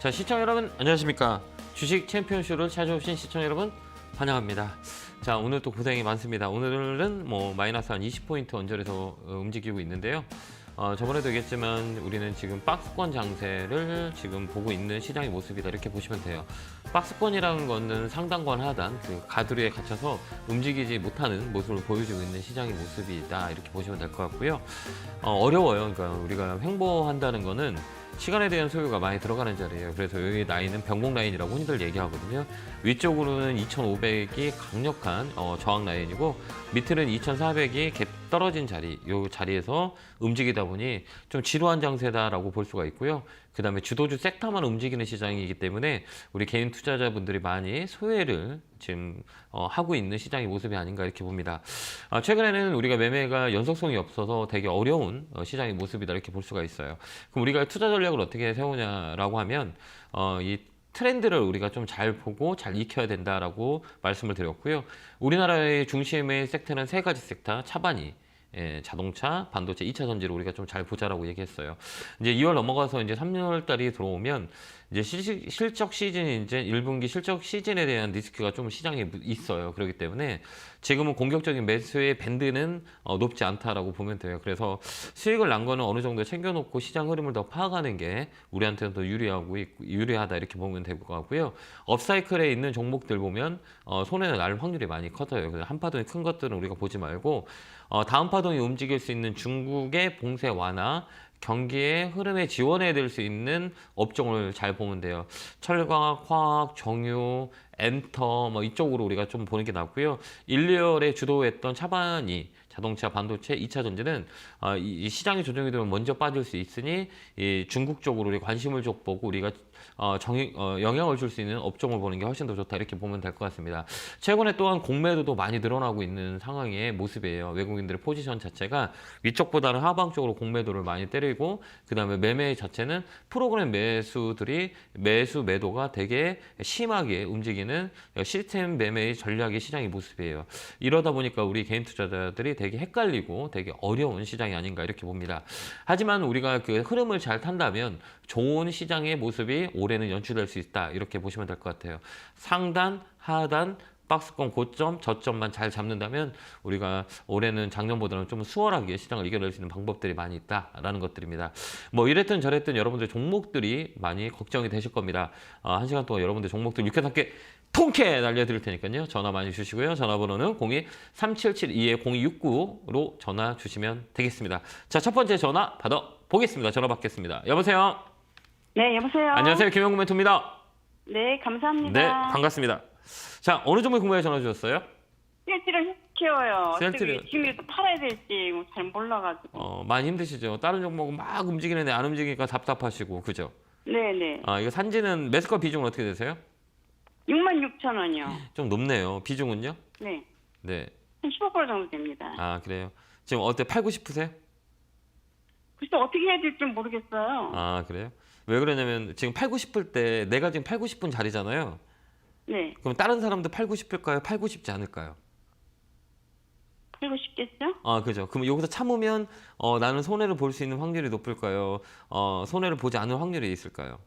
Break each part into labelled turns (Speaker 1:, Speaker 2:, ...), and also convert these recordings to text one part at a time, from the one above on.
Speaker 1: 자, 시청자 여러분 안녕하십니까? 주식 챔피언쇼를 찾아오신 시청자 여러분 환영합니다. 자, 오늘 또 고생이 많습니다. 오늘은 마이너스 한 20포인트 언저리에서 움직이고 있는데요. 저번에도 얘기했지만 우리는 지금 박스권 장세를 지금 보고 있는 시장의 모습이다 이렇게 보시면 돼요. 박스권이라는 거는 상단권 하단 그 가두리에 갇혀서 움직이지 못하는 모습을 보여주고 있는 시장의 모습이다 이렇게 보시면 될 것 같고요. 어려워요. 그러니까 우리가 횡보한다는 거는 시간에 대한 소요가 많이 들어가는 자리예요. 그래서 여기 라인은 변곡 라인이라고 흔히들 얘기하거든요. 위쪽으로는 2,500이 강력한 저항 라인이고 밑에는 2,400이 갭 떨어진 자리, 이 자리에서 움직이다 보니 좀 지루한 장세다라고 볼 수가 있고요. 그 다음에 주도주 섹터만 움직이는 시장이기 때문에 우리 개인 투자자분들이 많이 소외를 지금 하고 있는 시장의 모습이 아닌가 이렇게 봅니다. 최근에는 우리가 매매가 연속성이 없어서 되게 어려운 시장의 모습이다 이렇게 볼 수가 있어요. 그럼 우리가 투자 전략을 어떻게 세우냐라고 하면 이 트렌드를 우리가 좀 잘 보고 잘 익혀야 된다라고 말씀을 드렸고요. 우리나라의 중심의 섹터는 세 가지 섹터, 차반이 자동차, 반도체, 2차 전지를 우리가 좀 잘 보자라고 얘기했어요. 이제 2월 넘어가서 이제 3월 달이 들어오면 이제 실적 시즌이 이제 1분기 실적 시즌에 대한 리스크가 좀 시장에 있어요. 그렇기 때문에 지금은 공격적인 매수의 밴드는 높지 않다라고 보면 돼요. 그래서 수익을 난 거는 어느 정도 챙겨놓고 시장 흐름을 더 파악하는 게 우리한테는 더 유리하다 이렇게 보면 될 것 같고요. 업사이클에 있는 종목들 보면 손해는 날 확률이 많이 커져요. 그래서 한 파동이 큰 것들은 우리가 보지 말고 다음 파동이 움직일 수 있는 중국의 봉쇄 완화, 경기의 흐름에 지원해 될 수 있는 업종을 잘 보면 돼요. 철강, 화학, 정유, 엔터 이쪽으로 우리가 좀 보는 게 낫고요. 1, 2월에 주도했던 차반이 자동차, 반도체, 2차 전지는 이 시장의 조정이 되면 먼저 빠질 수 있으니 이 중국 쪽으로 우리 관심을 좀 보고 우리가 영향을 줄 수 있는 업종을 보는 게 훨씬 더 좋다 이렇게 보면 될 것 같습니다. 최근에 또한 공매도도 많이 늘어나고 있는 상황의 모습이에요. 외국인들의 포지션 자체가 위쪽보다는 하방 쪽으로 공매도를 많이 때리고 그 다음에 매매 자체는 프로그램 매수들이 매도가 되게 심하게 움직이는 시스템 매매의 전략의 시장의 모습이에요. 이러다 보니까 우리 개인 투자자들이 되게 헷갈리고 되게 어려운 시장이 아닌가 이렇게 봅니다. 하지만 우리가 그 흐름을 잘 탄다면 좋은 시장의 모습이 올해는 연출될 수 있다 이렇게 보시면 될 것 같아요. 상단, 하단, 박스권 고점, 저점만 잘 잡는다면 우리가 올해는 작년보다는 좀 수월하게 시장을 이겨낼 수 있는 방법들이 많이 있다라는 것들입니다. 이랬든 저랬든 여러분들 종목들이 많이 걱정이 되실 겁니다. 1시간 동안 여러분들 종목들 유쾌하게 통쾌 날려드릴 테니까요. 전화 많이 주시고요. 전화번호는 02-3772-0269로 전화 주시면 되겠습니다. 자, 첫 번째 전화 받아보겠습니다. 전화 받겠습니다. 여보세요?
Speaker 2: 네, 여보세요?
Speaker 1: 안녕하세요. 김영구 멘토입니다.
Speaker 2: 네, 감사합니다.
Speaker 1: 네, 반갑습니다. 자, 어느 종목 궁금해 전화 주셨어요?
Speaker 2: 셀트리온 키워요.
Speaker 1: 셀트리온.
Speaker 2: 지금 또 팔아야 될지 잘 몰라가지고.
Speaker 1: 많이 힘드시죠? 다른 종목은 막 움직이는데 안 움직이니까 답답하시고, 그죠?
Speaker 2: 네네.
Speaker 1: 이거 산지는 매수가 비중은 어떻게 되세요?
Speaker 2: 66,000원이요.
Speaker 1: 좀 높네요. 비중은요?
Speaker 2: 네.
Speaker 1: 네.
Speaker 2: 한 15% 정도 됩니다.
Speaker 1: 아, 그래요? 지금 어때? 팔고 싶으세요?
Speaker 2: 글쎄 어떻게 해야 될지 모르겠어요.
Speaker 1: 아, 그래요? 왜 그러냐면 지금 팔고 싶을 때 내가 지금 팔고 싶은 자리잖아요.
Speaker 2: 네.
Speaker 1: 그럼 다른 사람도 팔고 싶을까요? 팔고 싶지 않을까요?
Speaker 2: 팔고 싶겠죠?
Speaker 1: 그죠. 그럼 여기서 참으면 나는 손해를 볼 수 있는 확률이 높을까요? 손해를 보지 않을 확률이 있을까요?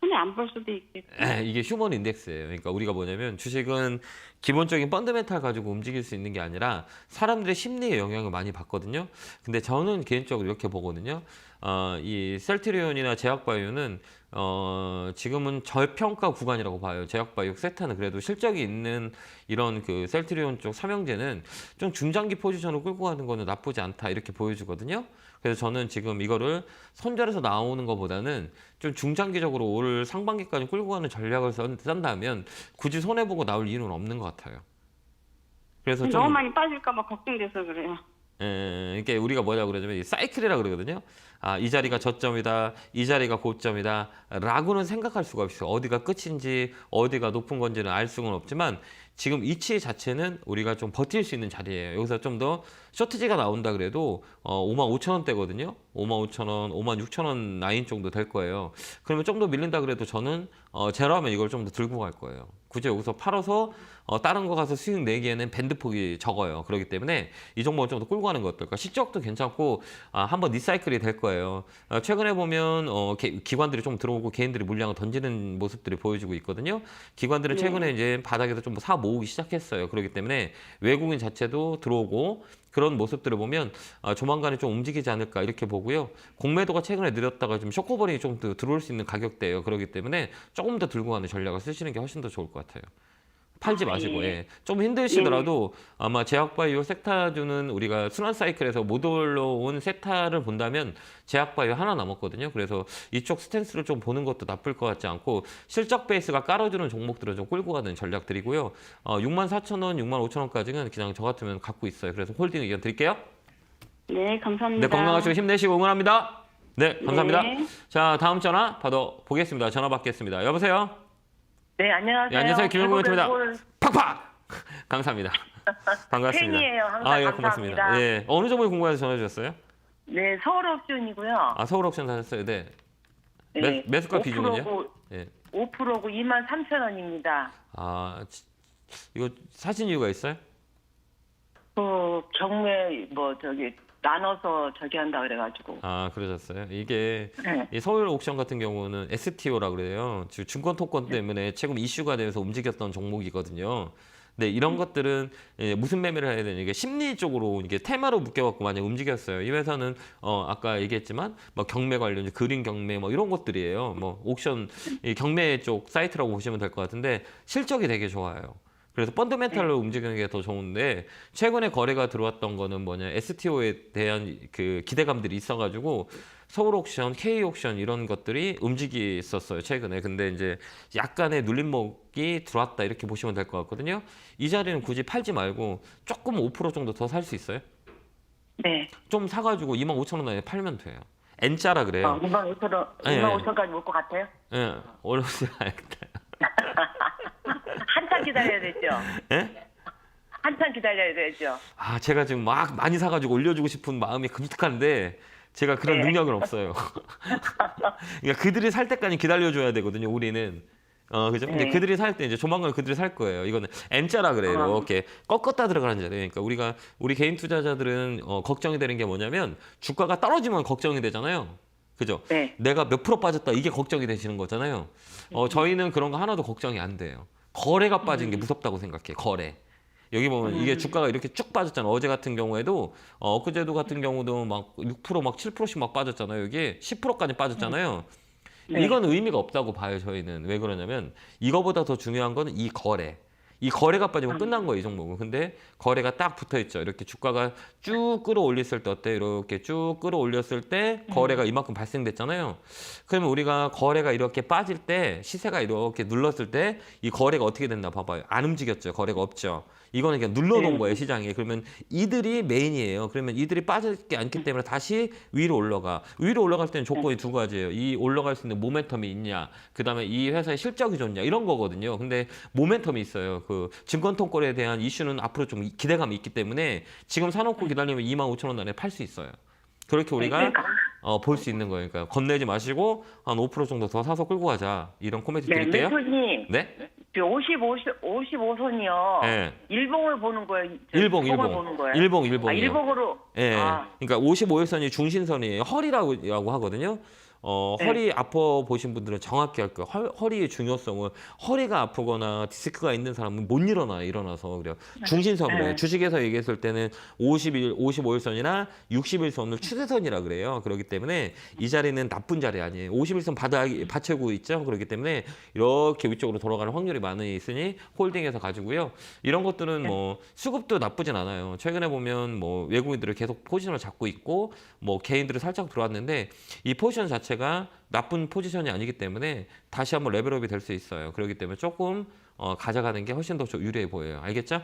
Speaker 2: 손에 안 볼 수도 있겠죠.
Speaker 1: 이게 휴먼 인덱스예요. 그러니까 우리가 뭐냐면 주식은 기본적인 펀더멘탈 가지고 움직일 수 있는 게 아니라 사람들의 심리에 영향을 많이 받거든요. 근데 저는 개인적으로 이렇게 보거든요. 이 셀트리온이나 제약바이오는 지금은 저평가 구간이라고 봐요. 제약바이오 세타는 그래도 실적이 있는 이런 그 셀트리온 쪽 삼형제는 좀 중장기 포지션을 끌고 가는 거는 나쁘지 않다 이렇게 보여주거든요. 그래서 저는 지금 이거를 손절해서 나오는 것보다는 좀 중장기적으로 올 상반기까지 끌고 가는 전략을 싼다면 굳이 손해보고 나올 이유는 없는 것 같아요. 그래서 좀
Speaker 2: 너무 많이 빠질까 봐 걱정돼서 그래요.
Speaker 1: 이게 우리가 뭐냐고 그러냐면 이 사이클이라 그러거든요. 이 자리가 저점이다, 이 자리가 고점이다 라고는 생각할 수가 없어요. 어디가 끝인지 어디가 높은 건지는 알 수는 없지만 지금 위치 자체는 우리가 좀 버틸 수 있는 자리예요. 여기서 좀 더 쇼트지가 나온다 그래도 55,000원대거든요. 55,000원, 56,000원 라인 정도 될 거예요. 그러면 좀 더 밀린다 그래도 저는 제로하면 이걸 좀 더 들고 갈 거예요. 굳이 여기서 팔아서 다른 거 가서 수익 내기에는 밴드폭이 적어요. 그렇기 때문에 이 종목을 좀 더 끌고 가는 거 어떨까? 실적도 괜찮고 한번 리사이클이 될 거예요. 최근에 보면 기관들이 좀 들어오고 개인들이 물량을 던지는 모습들이 보여지고 있거든요. 기관들은 최근에 이제 바닥에서 좀 사 모으기 시작했어요. 그렇기 때문에 외국인 자체도 들어오고 그런 모습들을 보면 조만간에 좀 움직이지 않을까 이렇게 보고요. 공매도가 최근에 느렸다가 좀 쇼커버링이 좀 더 들어올 수 있는 가격대예요. 그렇기 때문에 조금 더 들고 가는 전략을 쓰시는 게 훨씬 더 좋을 것 같아요. 팔지 마시고, 예. 좀 힘드시더라도 아마 제약바이오 섹타주는 우리가 순환 사이클에서 못 올라온 섹타를 본다면 제약바이오 하나 남았거든요. 그래서 이쪽 스탠스를 좀 보는 것도 나쁠 것 같지 않고 실적 베이스가 깔아주는 종목들을 좀 끌고 가는 전략들이고요. 64,000원, 65,000원까지는 그냥 저 같으면 갖고 있어요. 그래서 홀딩 의견 드릴게요.
Speaker 2: 네, 감사합니다.
Speaker 1: 네, 건강하시고 힘내시고 응원합니다. 네, 감사합니다.
Speaker 2: 네.
Speaker 1: 자, 다음 전화 받아 보겠습니다. 전화 받겠습니다. 여보세요?
Speaker 2: 네, 안녕하세요.
Speaker 1: 네, 안녕하세요. 김영국입니다.
Speaker 2: 대구대골
Speaker 1: 팍팍! 감사합니다. 반갑습니다.
Speaker 2: 팬이에요. 항상
Speaker 1: 예,
Speaker 2: 감사합니다.
Speaker 1: 고맙습니다. 예. 어느 종목에 궁금해서 전화 주셨어요?
Speaker 2: 네, 서울옵션이고요.
Speaker 1: 서울 옥션 하셨어요. 네.
Speaker 2: 네,
Speaker 1: 매수가
Speaker 2: 5%고,
Speaker 1: 기준은요? 예.
Speaker 2: 5%고 23,000원입니다.
Speaker 1: 이거 사신 이유가 있어요?
Speaker 2: 그 경매 나눠서 한다 그래가지고.
Speaker 1: 그러셨어요. 이게
Speaker 2: 네.
Speaker 1: 이 서울 옥션 같은 경우는 STO라 그래요. 증권 토건 때문에 최근 이슈가 되면서 움직였던 종목이거든요. 네, 이런 것들은 무슨 매매를 해야 되냐, 이게 심리 쪽으로 이게 테마로 묶여갖고 많이 움직였어요. 이 회사는 아까 얘기했지만 뭐 경매 관련, 그린 경매 뭐 이런 것들이에요. 뭐 옥션 이 경매 쪽 사이트라고 보시면 될 것 같은데 실적이 되게 좋아요. 그래서 펀더멘탈로 움직이는 게 더 좋은데 최근에 거래가 들어왔던 거는 뭐냐, STO에 대한 그 기대감들이 있어가지고 서울 옥션, K 옥션 이런 것들이 움직였었어요 최근에. 근데 이제 약간의 눌림목이 들어왔다 이렇게 보시면 될 것 같거든요. 이 자리는 굳이 팔지 말고 조금 5% 정도 더 살 수 있어요.
Speaker 2: 네.
Speaker 1: 좀 사가지고 25,000원 안에 팔면 돼요. N자라 그래요.
Speaker 2: 25,000원까지 올 것 같아요?
Speaker 1: 예, 어려우지 않겠다.
Speaker 2: 한참 기다려야 되죠?
Speaker 1: 예?
Speaker 2: 한참 기다려야 되죠?
Speaker 1: 제가 지금 막 많이 사가지고 올려주고 싶은 마음이 끔찍한데 제가 그런 능력은 없어요. 그러니까 그들이 살 때까지 기다려줘야 되거든요, 우리는. 그죠? 근데 그들이 살 때 이제 조만간 그들이 살 거예요. 이거는 M자라 그래요. 이렇게 꺾었다 들어가는 자리예요. 그러니까 우리 개인 투자자들은 걱정이 되는 게 뭐냐면 주가가 떨어지면 걱정이 되잖아요. 그죠?
Speaker 2: 네.
Speaker 1: 내가 몇 프로 빠졌다 이게 걱정이 되시는 거잖아요. 저희는 그런 거 하나도 걱정이 안 돼요. 거래가 빠진 게 무섭다고 생각해. 거래. 여기 보면 이게 주가가 이렇게 쭉 빠졌잖아요. 어제 같은 경우에도 엊그제도 같은 경우도 막 6% 막 7%씩 막 빠졌잖아요. 여기 10%까지 빠졌잖아요.
Speaker 2: 네.
Speaker 1: 이건 의미가 없다고 봐요. 저희는. 왜 그러냐면 이거보다 더 중요한 거는 이 거래. 이 거래가 빠지면 끝난 거예요, 이 종목은. 근데 거래가 딱 붙어 있죠. 이렇게 주가가 쭉 끌어올렸을 때 어때요? 이렇게 쭉 끌어올렸을 때 거래가 이만큼 발생됐잖아요. 그러면 우리가 거래가 이렇게 빠질 때 시세가 이렇게 눌렀을 때 이 거래가 어떻게 됐나 봐봐요. 안 움직였죠. 거래가 없죠. 이거는 그냥 눌러놓은 거예요, 시장에. 그러면 이들이 메인이에요. 그러면 이들이 빠지지 않기 때문에 다시 위로 올라가. 위로 올라갈 때는 조건이 두 가지예요. 이 올라갈 수 있는 모멘텀이 있냐, 그다음에 이 회사의 실적이 좋냐, 이런 거거든요. 근데 모멘텀이 있어요. 그 증권 통꼴에 대한 이슈는 앞으로 좀 기대감이 있기 때문에 지금 사놓고 기다리면 25,000원 안에 팔 수 있어요. 그렇게 우리가 볼 수 있는 거예요. 그러니까 겁내지 마시고 한 5% 정도 더 사서 끌고 가자. 이런 코멘트 드릴게요.
Speaker 2: 멘토님.
Speaker 1: 네?
Speaker 2: 55선이요.
Speaker 1: 네.
Speaker 2: 일봉을 보는 거예요?
Speaker 1: 일봉.
Speaker 2: 보는 거예요?
Speaker 1: 일봉이요.
Speaker 2: 일봉으로.
Speaker 1: 예. 그러니까 55일선이 중심선이에요. 허리라고 하거든요. 허리 아파 보신 분들은 정확히 알 거예요. 허리의 중요성을, 허리가 아프거나 디스크가 있는 사람은 못 일어나서 그래요. 중심선으로 해요. 주식에서 얘기했을 때는 55일선이나 60일선을 추세선이라 그래요. 그렇기 때문에 이 자리는 나쁜 자리 아니에요. 51선 받쳐고 있죠. 그렇기 때문에 이렇게 위쪽으로 돌아가는 확률이 많이 있으니 홀딩해서 가지고요. 이런 것들은 뭐 수급도 나쁘진 않아요. 최근에 보면 뭐 외국인들을 계속 포지션을 잡고 있고 뭐 개인들을 살짝 들어왔는데 이 포지션 자체가 나쁜 포지션이 아니기 때문에 다시 한번 레벨업이 될 수 있어요. 그렇기 때문에 조금 가져가는 게 훨씬 더 유리해 보여요. 알겠죠?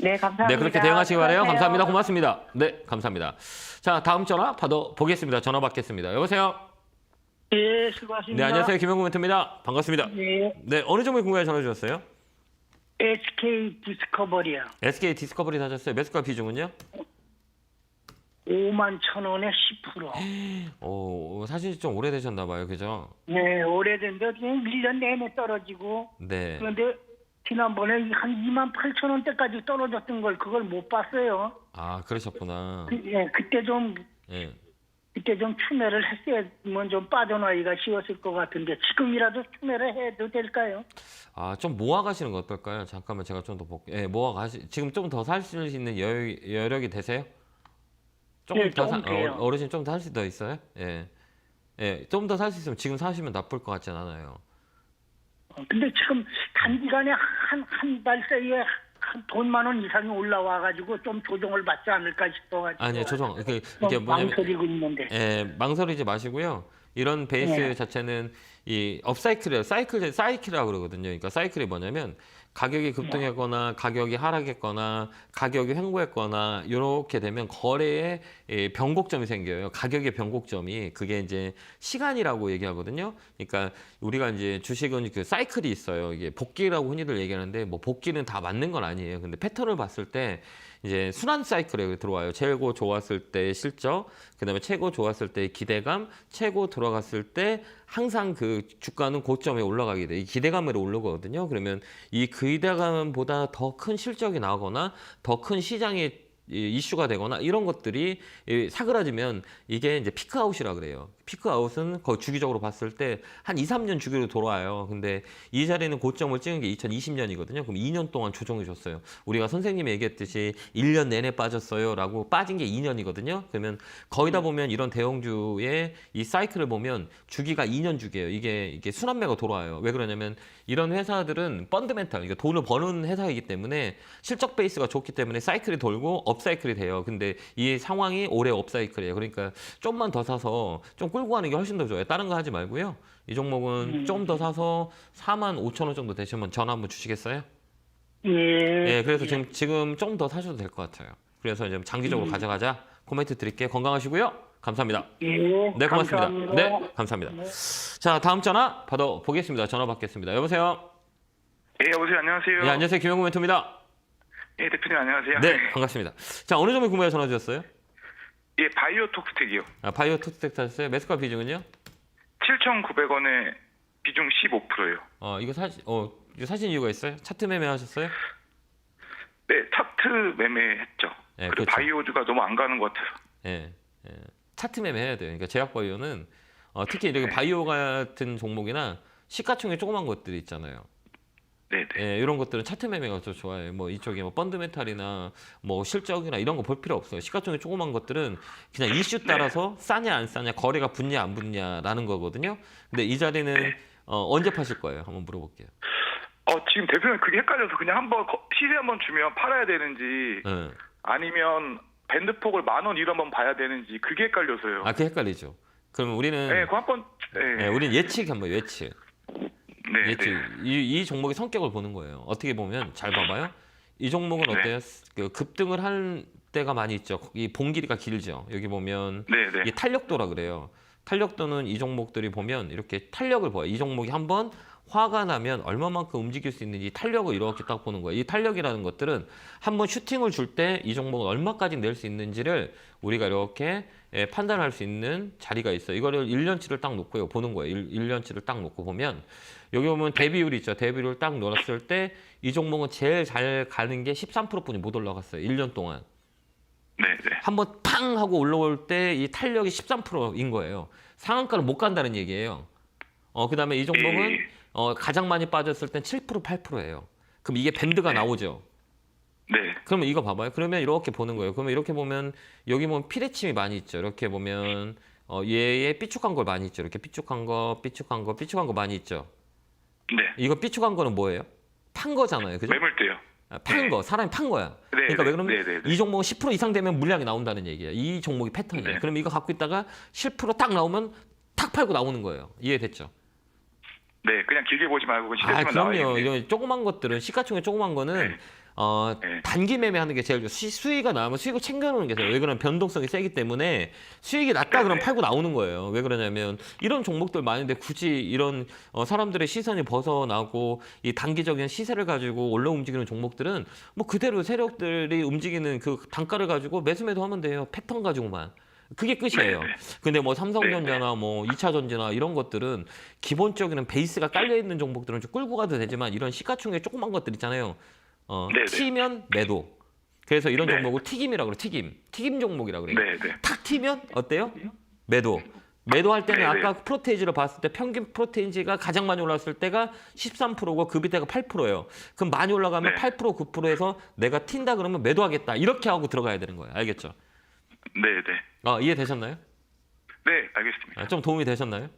Speaker 2: 네, 감사합니다.
Speaker 1: 네, 그렇게 대응하시기 바라요.
Speaker 2: 수고하세요.
Speaker 1: 감사합니다. 고맙습니다. 네, 감사합니다. 자, 다음 전화 받아보겠습니다. 전화 받겠습니다. 여보세요?
Speaker 3: 예, 수고하십니다.
Speaker 1: 네, 안녕하세요. 김영구 멘토입니다. 반갑습니다.
Speaker 3: 예,
Speaker 1: 네, 어느 종목에 궁금해 전화 주셨어요?
Speaker 3: SK 디스커버리요.
Speaker 1: SK 디스커버리 사셨어요. 매수가 비중은요?
Speaker 3: 51,000원에 10%.
Speaker 1: 사실 좀 오래되셨나 봐요. 그죠?
Speaker 3: 네, 오래된데 그냥 1년 내내 떨어지고
Speaker 1: 네.
Speaker 3: 그런데 지난번에 한 28,000원대까지 떨어졌던 걸 그걸 못 봤어요.
Speaker 1: 아, 그러셨구나.
Speaker 3: 예, 그때 좀
Speaker 1: 예.
Speaker 3: 추매를 했으면 좀 빠져나기가 쉬웠을 것 같은데 지금이라도 추매를 해도 될까요?
Speaker 1: 아, 좀 모아 가시는 거 어떨까요? 잠깐만 제가 좀 더 볼게요. 예, 모아 가시. 지금 좀 더 살 수 있는 여력이 되세요? 조금
Speaker 3: 네,
Speaker 1: 더
Speaker 3: 조금 돼요.
Speaker 1: 어르신 좀 더 할 수 더 있어요? 예. 예, 좀 더 살 수 있으면 지금 사시면 나쁠 것 같진 않아요.
Speaker 3: 근데 지금 단기간에 한 달 사이에 돈 10,000원 이상이 올라와가지고 좀 조정을 받지 않을까 싶어가지고.
Speaker 1: 아니요, 조정. 이게
Speaker 3: 좀
Speaker 1: 뭐냐면
Speaker 3: 망설이고 있는데.
Speaker 1: 예, 망설이지 마시고요. 이런 베이스
Speaker 3: 네.
Speaker 1: 자체는 이 업사이클이에요. 사이클이라고 그러거든요. 그러니까 사이클이 뭐냐면 가격이 급등했거나 가격이 하락했거나 가격이 횡보했거나 이렇게 되면 거래에 변곡점이 생겨요. 가격의 변곡점이 그게 이제 시간이라고 얘기하거든요. 그러니까 우리가 이제 주식은 그 사이클이 있어요. 이게 복귀라고 흔히들 얘기하는데 뭐 복귀는 다 맞는 건 아니에요. 근데 패턴을 봤을 때 이제 순환 사이클에 들어와요. 최고 좋았을 때 실적, 그다음에 최고 좋았을 때 기대감, 최고 들어갔을 때 항상 그 주가는 고점에 올라가게 돼. 이 기대감으로 올라가거든요. 그러면 이 기대감보다 더 큰 실적이 나오거나 더 큰 시장에 이슈가 되거나 이런 것들이 사그라지면 이게 이제 피크아웃이라 그래요. 피크아웃은 거의 주기적으로 봤을 때 한 2, 3년 주기로 돌아와요. 근데 이 자리는 고점을 찍은 게 2020년이거든요. 그럼 2년 동안 조정해 줬어요. 우리가 선생님이 얘기했듯이 1년 내내 빠졌어요라고 빠진 게 2년이거든요. 그러면 거의 다 보면 이런 대형주의 이 사이클을 보면 주기가 2년 주기예요. 이게 순환매가 돌아와요. 왜 그러냐면 이런 회사들은 펀드멘탈, 그러니까 돈을 버는 회사이기 때문에 실적 베이스가 좋기 때문에 사이클이 돌고 업사이클이 돼요. 근데 이 상황이 올해 업사이클이에요. 그러니까 좀만 더 사서 좀 끌고 가는 게 훨씬 더 좋아요. 다른 거 하지 말고요. 이 종목은 좀 더 사서 45,000원 정도 되시면 전화 한번 주시겠어요?
Speaker 3: 예.
Speaker 1: 네, 그래서 지금 좀 더 사셔도 될 것 같아요. 그래서 이제 장기적으로 가져가자. 코멘트 드릴게요. 건강하시고요. 감사합니다.
Speaker 3: 예.
Speaker 1: 네, 고맙습니다.
Speaker 3: 감사합니다.
Speaker 1: 네, 감사합니다. 자, 다음 전화 받아보겠습니다. 전화 받겠습니다. 여보세요?
Speaker 4: 예, 여보세요. 안녕하세요.
Speaker 1: 네, 안녕하세요. 김영구 멘토입니다.
Speaker 4: 예, 대표님 안녕하세요.
Speaker 1: 네, 반갑습니다. 자, 어느 점에 구매해 전화 주셨어요?
Speaker 4: 예, 바이오 톡스텍이요.
Speaker 1: 아, 바이오 투스텍 사셨어요? 매수가 비중은요?
Speaker 4: 7,900원에 비중 15%예요.
Speaker 1: 이거 사신 이유가 있어요? 차트 매매 하셨어요?
Speaker 4: 네, 차트 매매했죠.
Speaker 1: 네,
Speaker 4: 그리고
Speaker 1: 그렇죠.
Speaker 4: 바이오주가 너무 안 가는 것 같아서.
Speaker 1: 예, 예. 차트 매매 해야 돼요. 그러니까 제약바이오는 특히 이렇게 바이오 같은 종목이나 시가총액 조그만 것들이 있잖아요.
Speaker 4: 네, 네.
Speaker 1: 예, 이런 것들은 차트 매매가 더 좋아요. 뭐 이쪽에 뭐 펀드멘탈이나 뭐 실적이나 이런 거 볼 필요 없어요. 시가총액 조그만 것들은 그냥 이슈 따라서 싸냐 안 싸냐, 거래가 붙냐 안 붙냐라는 거거든요. 근데 이 자리는 언제 파실 거예요? 한번 물어볼게요.
Speaker 4: 지금 대표님 그게 헷갈려서 그냥 시세 한번 주면 팔아야 되는지
Speaker 1: 예.
Speaker 4: 아니면 밴드폭을 10,000원 이로 한번 봐야 되는지 그게 헷갈려서요.
Speaker 1: 아, 그게 헷갈리죠. 그럼 우리는
Speaker 4: 네, 그거 한번
Speaker 1: 우리는 예측 한번 예측.
Speaker 4: 네,
Speaker 1: 예측.
Speaker 4: 네.
Speaker 1: 이 종목의 성격을 보는 거예요. 어떻게 보면 잘 봐봐요. 이 종목은
Speaker 4: 네.
Speaker 1: 어때요? 그 급등을 할 때가 많이 있죠. 이 봉 길이가 길죠. 여기 보면
Speaker 4: 네, 네.
Speaker 1: 이게 탄력도라 그래요. 탄력도는 이 종목들이 보면 이렇게 탄력을 보여요. 이 종목이 한번 화가 나면 얼마만큼 움직일 수 있는지 탄력을 이렇게 딱 보는 거예요. 이 탄력이라는 것들은 한번 슈팅을 줄 때 이 종목은 얼마까지 낼 수 있는지를 우리가 이렇게 판단할 수 있는 자리가 있어요. 이거를 1년치를 딱 놓고 보는 거예요. 1년치를 딱 놓고 보면 여기 보면 대비율이 있죠. 대비율을 딱 놓았을 때 이 종목은 제일 잘 가는 게 13%뿐이 못 올라갔어요. 1년 동안.
Speaker 4: 네, 네.
Speaker 1: 한번 팡 하고 올라올 때 이 탄력이 13%인 거예요. 상한가를 못 간다는 얘기예요. 그다음에 이 종목은 가장 많이 빠졌을 땐 7%, 8%예요. 그럼 이게 밴드가 나오죠.
Speaker 4: 네.
Speaker 1: 그러면 이거 봐봐요. 그러면 이렇게 보는 거예요. 그러면 이렇게 보면 여기 보면 피레침이 많이 있죠. 이렇게 보면 얘의 삐죽한 걸 많이 있죠. 이렇게 삐죽한 거 많이 있죠.
Speaker 4: 네.
Speaker 1: 이거 삐죽한 거는 뭐예요? 판 거잖아요. 그죠?
Speaker 4: 매물대요.
Speaker 1: 판 거, 사람이 판 거야.
Speaker 4: 네,
Speaker 1: 그러니까 왜
Speaker 4: 네,
Speaker 1: 그러면
Speaker 4: 네, 네, 네.
Speaker 1: 이 종목은 10% 이상 되면 물량이 나온다는 얘기예요. 이 종목이 패턴이에요.
Speaker 4: 네.
Speaker 1: 그럼 이거 갖고 있다가 10%딱 나오면 탁 팔고 나오는 거예요. 이해됐죠?
Speaker 4: 네, 그냥 길게 보지 말고 그
Speaker 1: 아,
Speaker 4: 시세만 나와
Speaker 1: 그럼요.
Speaker 4: 있는.
Speaker 1: 이런 조그만 것들은 시가총액 조그만 거는
Speaker 4: 네.
Speaker 1: 단기 매매하는 게 제일 좋아요. 수익이 나오면 수익을 챙겨놓는 게 좋아요. 왜 그러면 변동성이 세기 때문에 수익이 낮다 그러면 팔고 나오는 거예요. 왜 그러냐면 이런 종목들 많은데 굳이 이런 사람들의 시선이 벗어나고 이 단기적인 시세를 가지고 올라 움직이는 종목들은 뭐 그대로 세력들이 움직이는 그 단가를 가지고 매수 하면 돼요. 패턴 가지고만. 그게 끝이에요. 근데 뭐 삼성전자나 뭐 2차 전지나 이런 것들은 기본적인 베이스가 깔려 있는 종목들은 좀 끌고 가도 되지만 이런 시가총액 조그만 것들 있잖아요.
Speaker 4: 네네.
Speaker 1: 튀면 매도. 그래서 이런
Speaker 4: 네.
Speaker 1: 종목을 튀김이라고 그래. 튀김 종목이라고 그래요.
Speaker 4: 네.
Speaker 1: 탁 튀면 어때요? 매도. 매도할 때는
Speaker 4: 네네.
Speaker 1: 아까 프로테이지를 봤을 때 평균 프로테이지가 가장 많이 올랐을 때가 13%고 그 밑에가 8%예요. 그럼 많이 올라가면
Speaker 4: 네.
Speaker 1: 8%, 9%에서 내가 튄다 그러면 매도하겠다. 이렇게 하고 들어가야 되는 거예요. 알겠죠?
Speaker 4: 네네.
Speaker 1: 이해되셨나요?
Speaker 4: 네, 알겠습니다.
Speaker 1: 좀 도움이 되셨나요?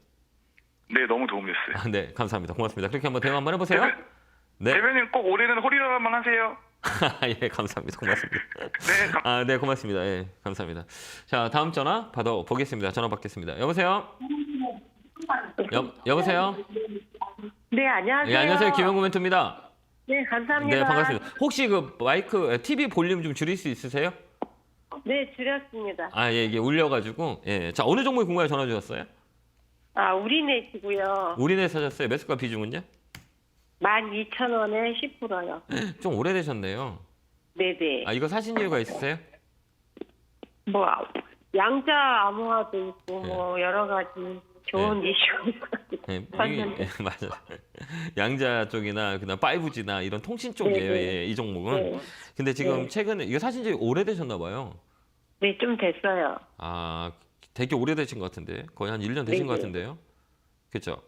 Speaker 4: 네, 너무 도움이 됐어요.
Speaker 1: 네, 감사합니다. 고맙습니다. 그렇게 한번 대화 한번 해보세요. 네.
Speaker 4: 대표님 꼭 올해는 홀이라도 한번 하세요.
Speaker 1: 예, 감사합니다. 고맙습니다.
Speaker 4: 네,
Speaker 1: 네, 고맙습니다. 예, 감사합니다. 자, 다음 전화 받아보겠습니다. 전화 받겠습니다. 여보세요? 여보세요?
Speaker 2: 네, 안녕하세요.
Speaker 1: 예, 안녕하세요. 김영구 멘토입니다.
Speaker 2: 네, 감사합니다.
Speaker 1: 네, 반갑습니다. 혹시 그 마이크, TV 볼륨 좀 줄일 수 있으세요?
Speaker 2: 네, 줄였습니다.
Speaker 1: 예, 이게 울려가지고. 예. 자, 어느 종목이 궁금해 전화 주셨어요?
Speaker 2: 우리넷이고요.
Speaker 1: 우리네 사셨어요. 매수가 비중은요?
Speaker 2: 12,000원에 10%요.
Speaker 1: 좀 오래되셨네요.
Speaker 2: 네네.
Speaker 1: 이거 사신 이유가 있으세요?
Speaker 2: 뭐, 양자 암호화도 있고, 뭐, 여러 가지 좋은 이슈가
Speaker 1: 예,
Speaker 2: 샀는데.
Speaker 1: 맞아. 양자 쪽이나 그다음 5G나 이런 통신 쪽이에요.
Speaker 2: 네네.
Speaker 1: 예, 이 종목은.
Speaker 2: 네.
Speaker 1: 근데 지금
Speaker 2: 네.
Speaker 1: 최근에 이거 사신 지 오래되셨나 봐요.
Speaker 2: 네, 좀 됐어요.
Speaker 1: 되게 오래되신 것 같은데. 거의 한 1년 되신 것
Speaker 2: 네네.
Speaker 1: 같은데요. 그렇죠?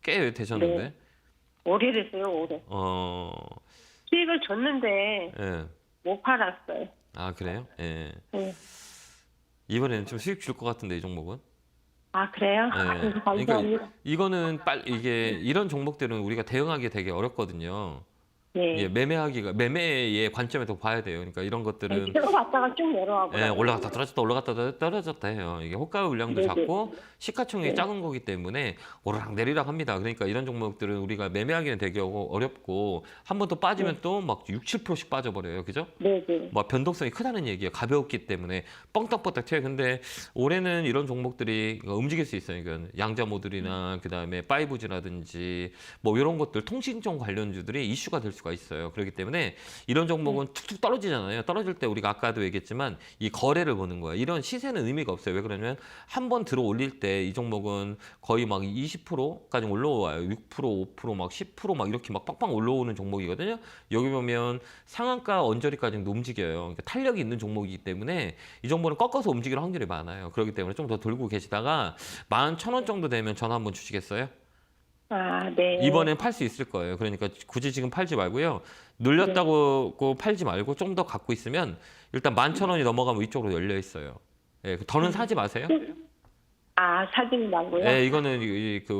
Speaker 1: 꽤 되셨는데.
Speaker 2: 네. 오래됐어요, 오래. 수익을 줬는데
Speaker 1: 예.
Speaker 2: 못 팔았어요.
Speaker 1: 그래요? 예.
Speaker 2: 네.
Speaker 1: 이번에는 좀 수익 줄 것 같은데 이 종목은.
Speaker 2: 그래요?
Speaker 1: 예.
Speaker 2: 감사합니다.
Speaker 1: 그러니까 이거는 이게 이런 종목들은 우리가 대응하기 되게 어렵거든요.
Speaker 2: 네.
Speaker 1: 예, 매매의 관점에서 봐야 돼요. 그러니까 이런 것들은
Speaker 2: 들어갔다가 쭉 내려가고.
Speaker 1: 예, 올라갔다 떨어졌다 올라갔다 떨어졌다 해요. 이게 호가 물량도
Speaker 2: 네네.
Speaker 1: 작고 시가총액이
Speaker 2: 네.
Speaker 1: 작은 거기 때문에 오르락 내리락 합니다. 그러니까 이런 종목들은 우리가 매매하기는 되게 어렵고 한 번 더 빠지면 또 막 6, 7%씩 빠져버려요. 그죠?
Speaker 2: 네네.
Speaker 1: 뭐 변동성이 크다는 얘기예요. 가벼웠기 때문에 뻥떡뻥떡 튀어요. 근데 올해는 이런 종목들이 움직일 수 있어요. 그러니까 양자 모듈이나 그다음에 5G라든지 뭐 이런 것들 통신종 관련주들이 이슈가 될 수가 있어요. 그렇기 때문에 이런 종목은 툭툭 떨어지잖아요. 떨어질 때 우리가 아까도 얘기했지만 이 거래를 보는 거예요. 이런 시세는 의미가 없어요. 왜 그러냐면 한 번 들어 올릴 때 이 종목은 거의 막 20%까지 올라와요. 6%, 5%, 막 10% 막 이렇게 막 빡빡 올라오는 종목이거든요. 여기 보면 상한가 언저리까지도 움직여요. 그러니까 탄력이 있는 종목이기 때문에 이 종목은 꺾어서 움직일 확률이 많아요. 그렇기 때문에 좀 더 들고 계시다가 11,000원 정도 되면 전화 한번 주시겠어요?
Speaker 2: 네.
Speaker 1: 이번엔 팔 수 있을 거예요. 그러니까 굳이 지금 팔지 말고요. 눌렸다고 팔지 말고 좀 더 갖고 있으면 일단 11,000원이 넘어가면 이쪽으로 열려 있어요. 예, 더는 사지 마세요.
Speaker 2: 사지 말고요.
Speaker 1: 예, 이거는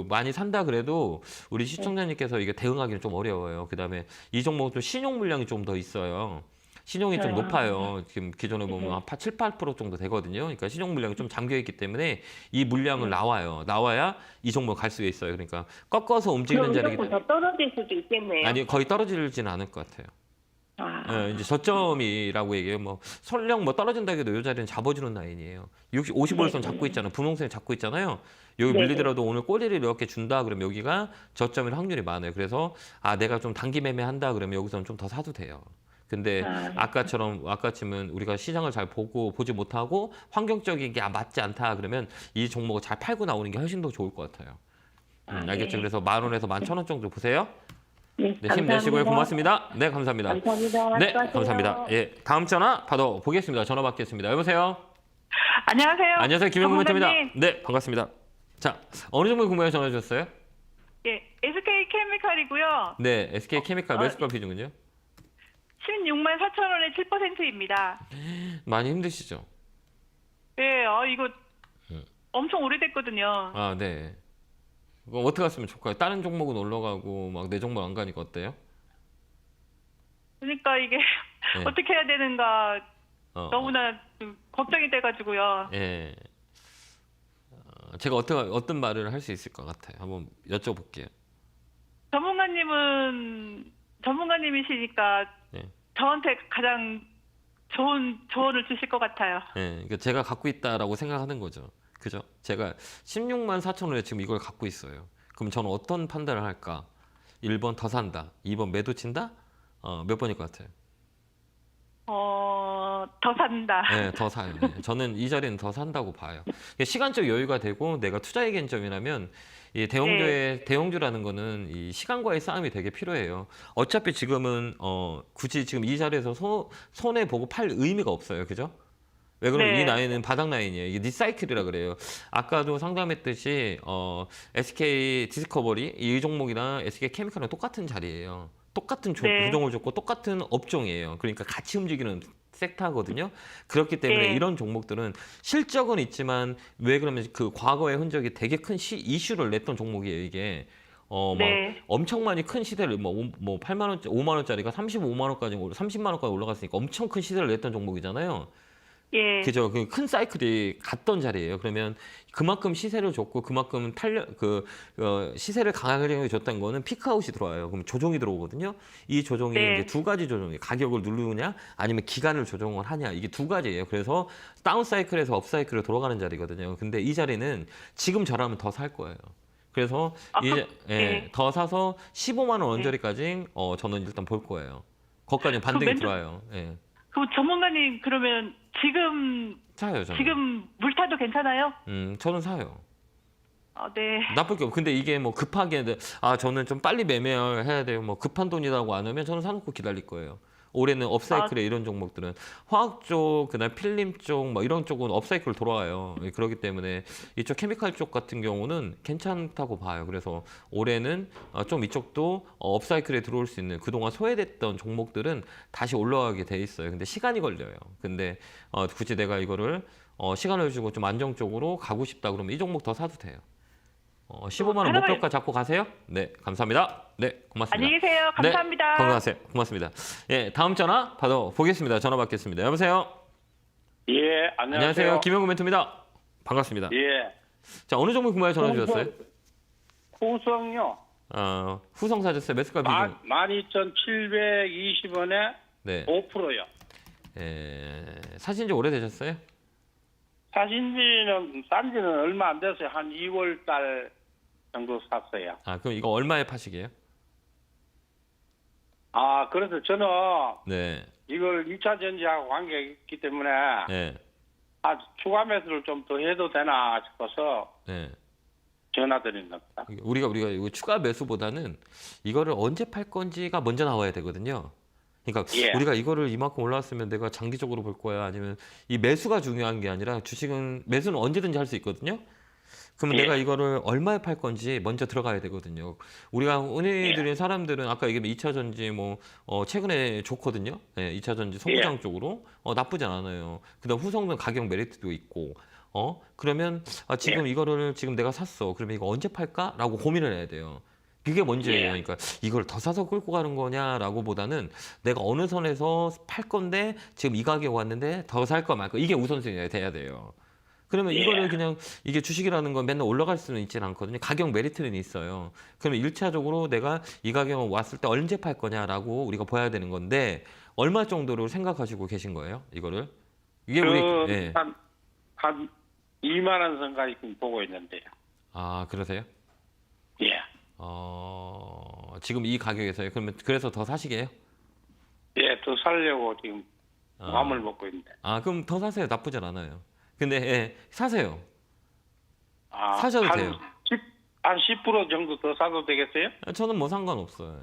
Speaker 1: 많이 산다 그래도 우리 시청자님께서 이게 대응하기는 좀 어려워요. 그다음에 이 종목은 좀 신용 물량이 좀 더 있어요. 신용이 좀 높아요. 지금 기존에 보면 한 7, 8% 정도 되거든요. 그러니까 신용 물량이 좀 잠겨 있기 때문에 이 물량을 나와야 이 종목 갈 수 있어요. 그러니까 꺾어서 움직이는 자리기
Speaker 2: 조금 더 떨어질 수도 있겠네요.
Speaker 1: 아니 거의 떨어지지는 않을 것 같아요. 이제 저점이라고 얘기해요. 뭐 설령 뭐 떨어진다 해도 이 자리는 잡아주는 라인이에요. 55일선 잡고 있잖아요. 분홍線잡고 있잖아요. 여기
Speaker 2: 네네.
Speaker 1: 밀리더라도 오늘 꼬리를 이렇게 준다 그러면 여기가 저점일 확률이 많아요. 그래서 내가 좀 단기 매매한다 그러면 여기서는 좀 더 사도 돼요. 근데 아까처럼 우리가 시장을 잘 보지 못하고 환경적인 게 맞지 않다 그러면 이 종목을 잘 팔고 나오는 게 훨씬 더 좋을 것 같아요. 알겠죠?
Speaker 2: 네.
Speaker 1: 그래서 10,000원에서 11,000원 정도 보세요.
Speaker 2: 네,
Speaker 1: 네, 힘내시고요. 고맙습니다. 네, 감사합니다.
Speaker 2: 감사합니다.
Speaker 1: 네,
Speaker 2: 수고하세요.
Speaker 1: 감사합니다. 예, 다음 전화 받아보겠습니다. 전화 받겠습니다. 여보세요?
Speaker 5: 안녕하세요.
Speaker 1: 안녕하세요. 김영구 멘토입니다.
Speaker 5: 전문가님.
Speaker 1: 네, 반갑습니다. 자, 어느 종목 궁금해 전화 주셨어요?
Speaker 5: 예, SK 케미칼이고요.
Speaker 1: 네, SK 케미칼 매수가 비중은요?
Speaker 5: 16만 4천 원에 7%입니다.
Speaker 1: 많이 힘드시죠?
Speaker 5: 네, 이거 엄청 오래됐거든요.
Speaker 1: 네. 그럼 어떻게 했으면 좋을까요? 다른 종목은 올라가고 막 내 종목 안 가니까 어때요?
Speaker 5: 그러니까 이게
Speaker 1: 네.
Speaker 5: 어떻게 해야 되는가
Speaker 1: 너무나
Speaker 5: 좀 걱정이 돼가지고요.
Speaker 1: 예. 제가 어떤 말을 할 수 있을 것 같아요. 한번 여쭤볼게요.
Speaker 5: 전문가님이시니까
Speaker 1: 네.
Speaker 5: 저한테 가장 좋은 조언을 주실 것 같아요.
Speaker 1: 예, 그러니까 제가 갖고 있다라고 생각하는 거죠. 그죠? 제가 16만 4천 원에 지금 이걸 갖고 있어요. 그럼 저는 어떤 판단을 할까? 1번 더 산다. 2번 매도 친다? 몇 번일 것 같아요?
Speaker 5: 더 산다.
Speaker 1: 네, 더 사요. 네. 저는 이 자리는 더 산다고 봐요. 시간적 여유가 되고 내가 투자의 개념이라면 이 대형주라는 거는 이 시간과의 싸움이 되게 필요해요. 어차피 지금은 굳이 지금 이 자리에서 손해 보고 팔 의미가 없어요. 그죠? 왜 그러면
Speaker 5: 네.
Speaker 1: 이 라인은 바닥 라인이에요. 이게 리사이클이라 그래요. 아까도 상담했듯이 SK 디스커버리 이 종목이랑 SK 케미칼은 똑같은 자리예요. 똑같은
Speaker 5: 네.
Speaker 1: 조정을 줬고 똑같은 업종이에요. 그러니까 같이 움직이는 섹터거든요. 그렇기 때문에
Speaker 5: 네.
Speaker 1: 이런 종목들은 실적은 있지만 왜 그러면 그 과거의 흔적이 되게 큰 이슈를 냈던 종목이에요. 이게 막
Speaker 5: 네.
Speaker 1: 엄청 많이 큰 시세를 뭐 8만 원, 5만 원짜리가 35만 원까지 30만 원까지 올라갔으니까 엄청 큰 시세를 냈던 종목이잖아요.
Speaker 5: 예.
Speaker 1: 그죠? 그 큰 사이클이 갔던 자리예요. 그러면 그만큼 시세를 줬고 그만큼 시세를 강하게 줬다는 거는 피크아웃이 들어와요. 그럼 조정이 들어오거든요. 이 조정이
Speaker 5: 네.
Speaker 1: 이제 두 가지 조정이 가격을 누르느냐 아니면 기간을 조정을 하냐 이게 두 가지예요. 그래서 다운 사이클에서 업 사이클로 돌아가는 자리거든요. 근데 이 자리는 지금 저라면 더 살 거예요. 그래서 이제
Speaker 5: 네.
Speaker 1: 더 사서 15만 원 언저리까지 저는 일단 볼 거예요. 거기까지 반등이
Speaker 5: 맨날-
Speaker 1: 들어와요. 예.
Speaker 5: 그 전문가님 그러면
Speaker 1: 사요, 저는.
Speaker 5: 지금 물타도 괜찮아요?
Speaker 1: 저는 사요.
Speaker 5: 네.
Speaker 1: 나쁠 게 없고 근데 이게 뭐 급하게 저는 좀 빨리 매매를 해야 돼요. 뭐 급한 돈이라고 안 하면 저는 사놓고 기다릴 거예요. 올해는 업사이클에 이런 종목들은 화학 쪽, 그다음 필름 쪽, 뭐 이런 쪽은 업사이클 돌아와요. 그렇기 때문에 이쪽 케미칼 쪽 같은 경우는 괜찮다고 봐요. 그래서 올해는 좀 이쪽도 업사이클에 들어올 수 있는 그동안 소외됐던 종목들은 다시 올라가게 돼 있어요. 근데 시간이 걸려요. 근데 굳이 내가 이거를 시간을 주고 좀 안정적으로 가고 싶다 그러면 이 종목 더 사도 돼요. 15만 원
Speaker 5: 하나만-
Speaker 1: 목표가 잡고 가세요. 네, 감사합니다. 네, 고맙습니다.
Speaker 5: 안녕히 계세요. 감사합니다.
Speaker 1: 네, 건강하세요. 고맙습니다. 예, 다음 전화 받아보겠습니다. 전화 받겠습니다. 여보세요.
Speaker 6: 예, 안녕하세요.
Speaker 1: 안녕하세요. 김영구 멘토입니다. 반갑습니다.
Speaker 6: 예,
Speaker 1: 자, 어느 종목 궁금해 전화 주셨어요?
Speaker 6: 후성요.
Speaker 1: 후성 사셨어요. 매수가 비중.
Speaker 6: 12,720원에
Speaker 1: 네.
Speaker 6: 5%요.
Speaker 1: 사신 지 오래되셨어요?
Speaker 6: 싼 지는 얼마 안 됐어요. 한 2월 달 정도 샀어요.
Speaker 1: 그럼 이거 얼마에 파시게요?
Speaker 6: 그래서 저는
Speaker 1: 네.
Speaker 6: 이걸 2차 전지하고 관계가 있기 때문에
Speaker 1: 네.
Speaker 6: 추가 매수를 좀 더 해도 되나 싶어서
Speaker 1: 네.
Speaker 6: 전화드린 겁니다.
Speaker 1: 우리가 이거 추가 매수보다는 이거를 언제 팔 건지가 먼저 나와야 되거든요. 그러니까
Speaker 6: 예.
Speaker 1: 우리가 이거를 이만큼 올라왔으면 내가 장기적으로 볼 거야 아니면 이 매수가 중요한 게 아니라 주식은 매수는 언제든지 할 수 있거든요. 그러면
Speaker 6: 예.
Speaker 1: 내가 이거를 얼마에 팔 건지 먼저 들어가야 되거든요. 우리가 흔히 들은 사람들은 아까 얘기한 2차 전지 최근에 좋거든요. 네, 2차 전지 소부장 쪽으로 나쁘지 않아요. 그다음 후성은 가격 메리트도 있고 그러면 지금 이거를 지금 내가 샀어. 그러면 이거 언제 팔까라고 고민을 해야 돼요. 그게 문제예요. 그러니까 이걸 더 사서 끌고 가는 거냐라고 보다는 내가 어느 선에서 팔 건데 지금 이 가격에 왔는데 더 살 거 말까 이게 우선순위가 돼야 돼요. 그러면 이거를 그냥 이게 주식이라는 건 맨날 올라갈 수는 있지는 않거든요. 가격 메리트는 있어요. 그러면 1차적으로 내가 이 가격에 왔을 때 언제 팔 거냐라고 우리가 봐야 되는 건데 얼마 정도로 생각하시고 계신 거예요? 이거를? 이게 우리
Speaker 6: 한 2만 원 선까지 보고 있는데요.
Speaker 1: 그러세요?
Speaker 6: 예.
Speaker 1: 지금 이 가격에서요? 그러면 그래서 더 사시게요?
Speaker 6: 예, 더 살려고 지금 마음을 먹고 있는데.
Speaker 1: 그럼 더 사세요. 나쁘진 않아요. 근데 사세요. 사셔도 돼요.
Speaker 6: 한 10% 정도 더 사도 되겠어요?
Speaker 1: 저는 뭐 상관없어요.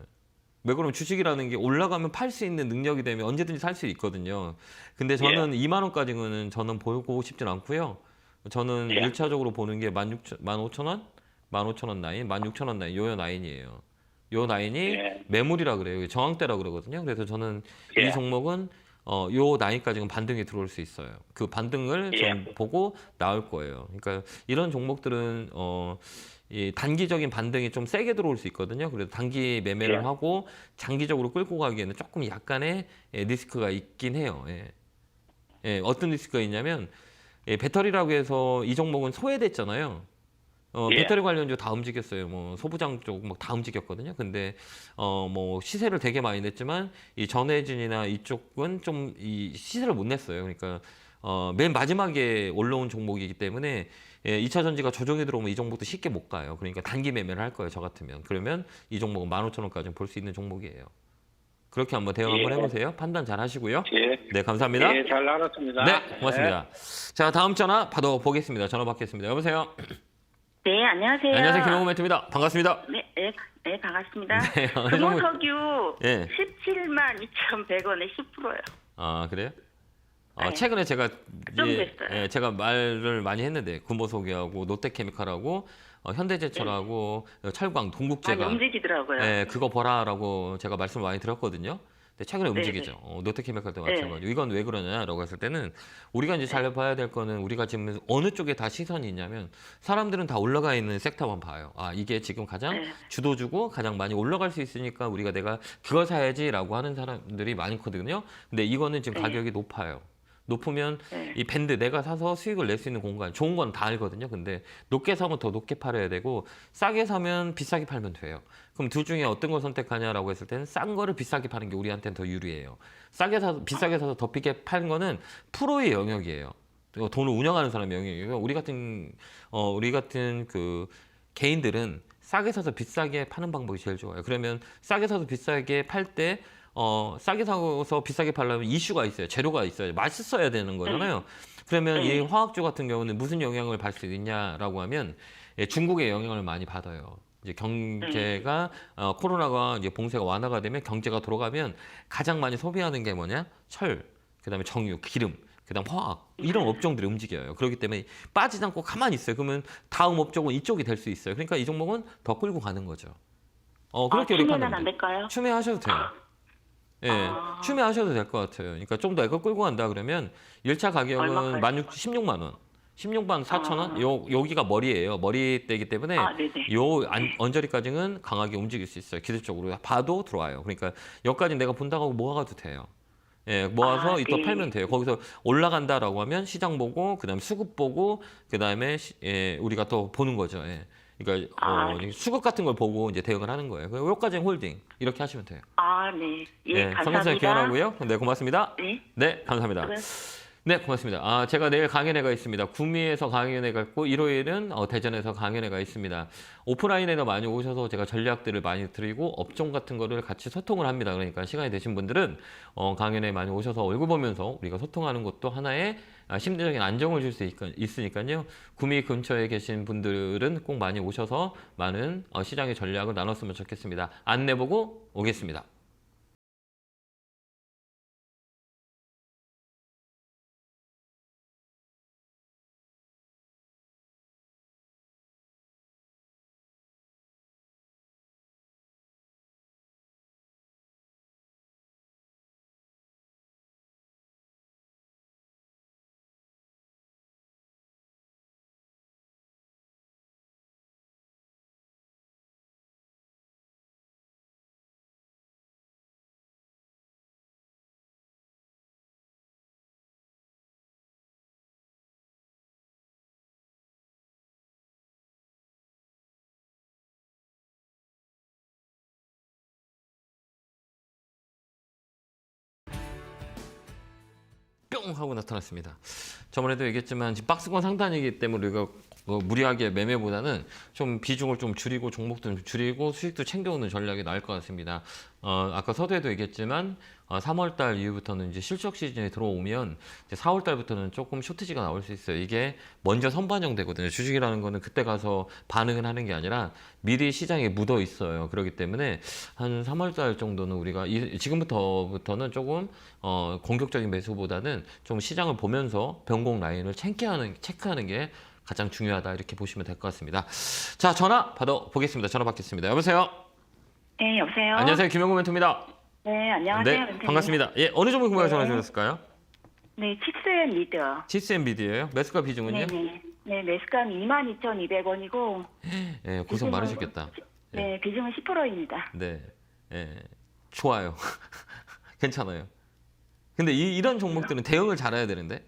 Speaker 1: 왜 그러면 주식이라는 게 올라가면 팔 수 있는 능력이 되면 언제든지 살 수 있거든요. 근데 저는 2만 원까지는 저는 보고 싶진 않고요. 저는 1차적으로 보는 게 15,000원? 15,000원 라인, 16,000원 라인, 요 라인이에요. 요 라인이 매물이라 그래요. 저항대라 그러거든요. 그래서 저는 이 종목은 요 라인까지는 반등이 들어올 수 있어요. 그 반등을 좀 보고 나올 거예요. 그러니까 이런 종목들은 이 단기적인 반등이 좀 세게 들어올 수 있거든요. 그래서 단기 매매를 하고 장기적으로 끌고 가기에는 조금 약간의 리스크가 있긴 해요. 어떤 리스크가 있냐면 배터리라고 해서 이 종목은 소외됐잖아요.
Speaker 6: 예.
Speaker 1: 배터리 관련주 다 움직였어요. 뭐 소부장 쪽 뭐 다 움직였거든요. 근데 뭐 시세를 되게 많이 냈지만 이 전해진이나 이쪽은 좀 이 시세를 못 냈어요. 그러니까 맨 마지막에 올라온 종목이기 때문에 2차 전지가 조정이 들어오면 이 종목도 쉽게 못 가요. 그러니까 단기 매매를 할 거예요. 저 같으면. 그러면 이 종목은 15,000원까지 볼 수 있는 종목이에요. 그렇게 한번 대응 한번 해보세요. 판단 잘 하시고요.
Speaker 6: 예.
Speaker 1: 네, 감사합니다.
Speaker 6: 예, 잘 알았습니다.
Speaker 1: 네, 고맙습니다. 자, 다음 전화 받아보겠습니다. 전화 받겠습니다. 여보세요.
Speaker 2: 네, 안녕하세요.
Speaker 1: 안녕하세요. 김영호 멘트입니다. 반갑습니다.
Speaker 2: 네, 반갑습니다.
Speaker 1: 네, 어느 종목-
Speaker 2: 금호석유
Speaker 1: 예.
Speaker 2: 17만 2,100원에 10%요.
Speaker 1: 아, 그래요?
Speaker 2: 네.
Speaker 1: 최근에 제가
Speaker 2: 좀 됐어요.
Speaker 1: 제가 말을 많이 했는데 군보소기하고 롯데케미칼하고 현대제철하고 철광,
Speaker 2: 많이
Speaker 1: 동국제가
Speaker 2: 움직이더라고요.
Speaker 1: 그거 보라라고 제가 말씀을 많이 드렸거든요. 근데 최근에
Speaker 2: 네,
Speaker 1: 움직이죠. 롯데케미칼도
Speaker 2: 네.
Speaker 1: 마찬가지고. 이건 왜 그러냐라고 했을 때는 우리가 이제 잘 봐야 될 거는 우리가 지금 어느 쪽에 다 시선이 있냐면 사람들은 다 올라가 있는 섹터만 봐요. 이게 지금 가장
Speaker 2: 네.
Speaker 1: 주도주고 가장 많이 올라갈 수 있으니까 내가 그거 사야지라고 하는 사람들이 많거든요. 근데 이거는 지금
Speaker 2: 네.
Speaker 1: 가격이 높아요. 높으면
Speaker 2: 네.
Speaker 1: 이 밴드 내가 사서 수익을 낼 수 있는 공간 좋은 건 다 알거든요. 근데 높게 사면 더 높게 팔아야 되고 싸게 사면 비싸게 팔면 돼요. 그럼 둘 중에 어떤 걸 선택하냐라고 했을 때는 싼 거를 비싸게 파는 게 우리한테는 더 유리해요. 비싸게 사서 더 비싸게 파는 거는 프로의 영역이에요. 돈을 운영하는 사람의 영역이에요. 우리 같은 그 개인들은 싸게 사서 비싸게 파는 방법이 제일 좋아요. 그러면 싸게 사서 비싸게 팔 때 싸게 사서 비싸게 팔려면 이슈가 있어요. 재료가 있어요. 맛있어야 되는 거잖아요. 그러면 이 화학주 같은 경우는 무슨 영향을 받을 수 있냐라고 하면 중국의 영향을 많이 받아요. 이제 경제가 코로나가 이제 봉쇄가 완화가 되면 경제가 돌아가면 가장 많이 소비하는 게 뭐냐? 철, 그다음에 정유, 기름, 그다음 화학 이런 업종들이 움직여요. 그렇기 때문에 빠지지 않고 가만히 있어요. 그러면 다음 업종은 이쪽이 될 수 있어요. 그러니까 이 종목은 더 끌고 가는 거죠. 그렇게 우리
Speaker 2: 추매는
Speaker 1: 판단.
Speaker 2: 안 될까요?
Speaker 1: 추매하셔도 돼요. 예, 추매하셔도 될 것 같아요. 그러니까 좀 더 이거 끌고 간다 그러면 1차 가격은
Speaker 2: 얼마까지?
Speaker 1: 16만 원. 16만 4천 원? 여기가 머리예요. 머리대이기 때문에
Speaker 2: 네네.
Speaker 1: 언저리까지는 강하게 움직일 수 있어요. 기술적으로 봐도 들어와요. 그러니까 여기까지 내가 본다고 모아가도 돼요. 예, 모아서 이따
Speaker 2: 네.
Speaker 1: 팔면 돼요. 거기서 올라간다라고 하면 시장 보고, 그다음에 수급 보고, 그다음에 우리가 또 보는 거죠. 예. 그러니까 수급 같은 걸 보고 이제 대응을 하는 거예요. 여기까지는 홀딩 이렇게 하시면 돼요.
Speaker 2: 네.
Speaker 1: 성공사
Speaker 2: 감사합니다.
Speaker 1: 기원하고요. 네, 고맙습니다.
Speaker 2: 네.
Speaker 1: 네, 감사합니다. 네, 고맙습니다. 제가 내일 강연회가 있습니다. 구미에서 강연회가 있고 일요일은 대전에서 강연회가 있습니다. 오프라인에도 많이 오셔서 제가 전략들을 많이 드리고 업종 같은 거를 같이 소통을 합니다. 그러니까 시간이 되신 분들은 강연회에 많이 오셔서 얼굴 보면서 우리가 소통하는 것도 하나의 심리적인 안정을 줄 수 있으니까요. 구미 근처에 계신 분들은 꼭 많이 오셔서 많은 시장의 전략을 나눴으면 좋겠습니다. 안내 보고 오겠습니다. 뿅 하고 나타났습니다. 저번에도 얘기했지만 지금 박스권 상단이기 때문에 우리가 무리하게 매매보다는 좀 비중을 좀 줄이고 종목도 좀 줄이고 수익도 챙겨오는 전략이 나을 것 같습니다. 아까 서두에도 얘기했지만 3월달 이후부터는 이제 실적 시즌에 들어오면 이제 4월달부터는 조금 쇼트지가 나올 수 있어요. 이게 먼저 선반영되거든요. 주식이라는 거는 그때 가서 반응을 하는 게 아니라 미리 시장에 묻어 있어요. 그렇기 때문에 한 3월달 정도는 우리가 지금부터는 조금 공격적인 매수보다는 좀 시장을 보면서 변곡 라인을 체크하는 게 가장 중요하다 이렇게 보시면 될 것 같습니다. 자, 전화 받아보겠습니다. 전화 받겠습니다. 여보세요?
Speaker 2: 네, 여보세요.
Speaker 1: 안녕하세요. 김영구 멘토입니다.
Speaker 2: 네, 안녕하세요.
Speaker 1: 네,
Speaker 2: 멘토님.
Speaker 1: 반갑습니다. 예, 어느 종목 궁금해 전화 주셨을까요?
Speaker 2: 네, 칩스앤 미드.
Speaker 1: 치스앤비디예요. 매수가 비중은요?
Speaker 2: 네, 매수가는 22,200원이고.
Speaker 1: 예, 고생 많으셨겠다.
Speaker 2: 네, 비중은 10%입니다.
Speaker 1: 네, 예, 좋아요. 괜찮아요. 근데 이런 종목들은 대응을 잘해야 되는데.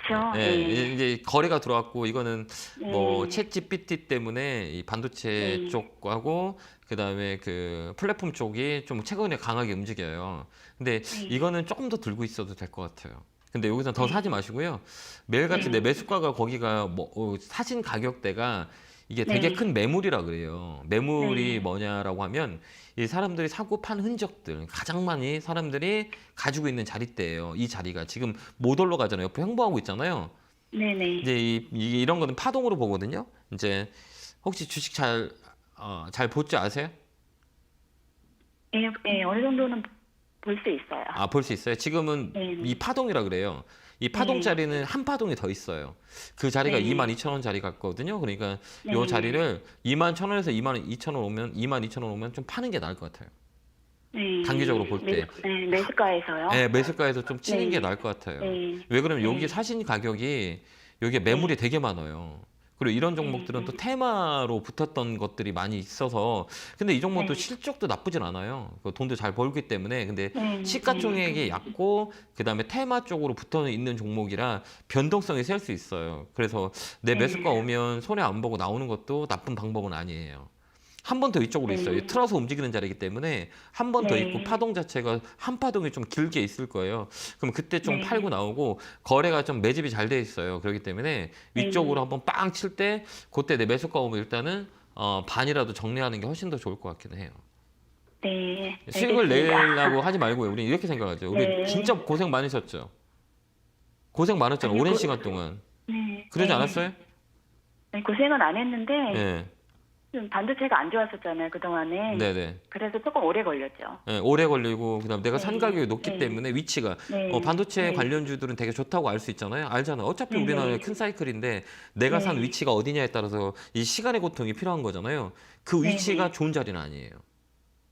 Speaker 2: 그렇죠.
Speaker 1: 예, 이제 거래가 들어왔고 이거는 뭐
Speaker 2: 네.
Speaker 1: 챗 GPT 때문에 이 반도체
Speaker 2: 네.
Speaker 1: 쪽하고 그다음에 그 플랫폼 쪽이 좀 최근에 강하게 움직여요. 근데 이거는 조금 더 들고 있어도 될 것 같아요. 근데 여기서 더 사지 마시고요. 매일같이 내 매수가가 거기가 뭐 사신 가격대가 이게 되게
Speaker 2: 네.
Speaker 1: 큰 매물이라 그래요. 매물이
Speaker 2: 네.
Speaker 1: 뭐냐라고 하면 이 사람들이 사고 판 흔적들 가장 많이 사람들이 가지고 있는 자리대예요. 이 자리가 지금 못 올라가잖아요. 옆에 횡보하고 있잖아요.
Speaker 2: 네네.
Speaker 1: 이제 이런 거는 파동으로 보거든요. 이제 혹시 주식 잘 볼 줄 아세요?
Speaker 2: 예, 어느 정도는 볼 수 있어요.
Speaker 1: 아, 볼 수 있어요. 지금은
Speaker 2: 네.
Speaker 1: 이 파동이라 그래요. 이 파동짜리는 한 파동이 더 있어요. 그 자리가
Speaker 2: 네.
Speaker 1: 22,000원 자리 같거든요. 그러니까
Speaker 2: 네.
Speaker 1: 요 자리를 21,000원에서 22,000원 오면 22,000원 오면 좀 파는 게 나을 것 같아요.
Speaker 2: 네.
Speaker 1: 단기적으로 볼 때.
Speaker 2: 네, 매수가에서요.
Speaker 1: 네, 매수가에서 좀 치는
Speaker 2: 네.
Speaker 1: 게 나을 것 같아요.
Speaker 2: 네.
Speaker 1: 왜 그러면 여기
Speaker 2: 네.
Speaker 1: 사신 가격이 여기에 매물이 되게 많아요. 그리고 이런 종목들은 또 테마로 붙었던 것들이 많이 있어서 근데 이 종목도
Speaker 2: 네.
Speaker 1: 실적도 나쁘진 않아요. 그 돈도 잘 벌기 때문에 근데
Speaker 2: 네.
Speaker 1: 시가총액이 얕고 그다음에 테마 쪽으로 붙어 있는 종목이라 변동성이 셀 수 있어요. 그래서 내 매수가 오면 손해 안 보고 나오는 것도 나쁜 방법은 아니에요. 한 번 더 이쪽으로 있어요. 이 틀어서 움직이는 자리이기 때문에 한 번 더
Speaker 2: 네.
Speaker 1: 있고 파동 자체가 한 파동이 좀 길게 있을 거예요. 그럼 그때 좀
Speaker 2: 네.
Speaker 1: 팔고 나오고 거래가 좀 매집이 잘 돼 있어요. 그렇기 때문에 위쪽으로 한번 빵 칠 때 그때 내 매수가 오면 일단은 반이라도 정리하는 게 훨씬 더 좋을 것 같긴 해요.
Speaker 2: 네.
Speaker 1: 수익을
Speaker 2: 알겠습니다.
Speaker 1: 내려고 하지 말고요. 우리 이렇게 생각하죠. 우리
Speaker 2: 네.
Speaker 1: 진짜 고생 많으셨죠. 고생 많았잖아요.
Speaker 2: 아니,
Speaker 1: 오랜 시간 동안.
Speaker 2: 네.
Speaker 1: 그러지
Speaker 2: 네.
Speaker 1: 않았어요?
Speaker 2: 네, 고생은 안 했는데
Speaker 1: 네.
Speaker 2: 좀 반도체가 안 좋았었잖아요, 그동안에.
Speaker 1: 네네.
Speaker 2: 그래서 조금 오래 걸렸죠.
Speaker 1: 네, 오래 걸리고 그다음 내가 산
Speaker 2: 네.
Speaker 1: 가격이 높기
Speaker 2: 네.
Speaker 1: 때문에 위치가
Speaker 2: 네.
Speaker 1: 반도체
Speaker 2: 네.
Speaker 1: 관련주들은 되게 좋다고 알 수 있잖아요. 알잖아요. 어차피
Speaker 2: 네.
Speaker 1: 우리나라의 큰 사이클인데 내가 산
Speaker 2: 네.
Speaker 1: 위치가 어디냐에 따라서 이 시간의 고통이 필요한 거잖아요. 그
Speaker 2: 네.
Speaker 1: 위치가 좋은 자리는 아니에요.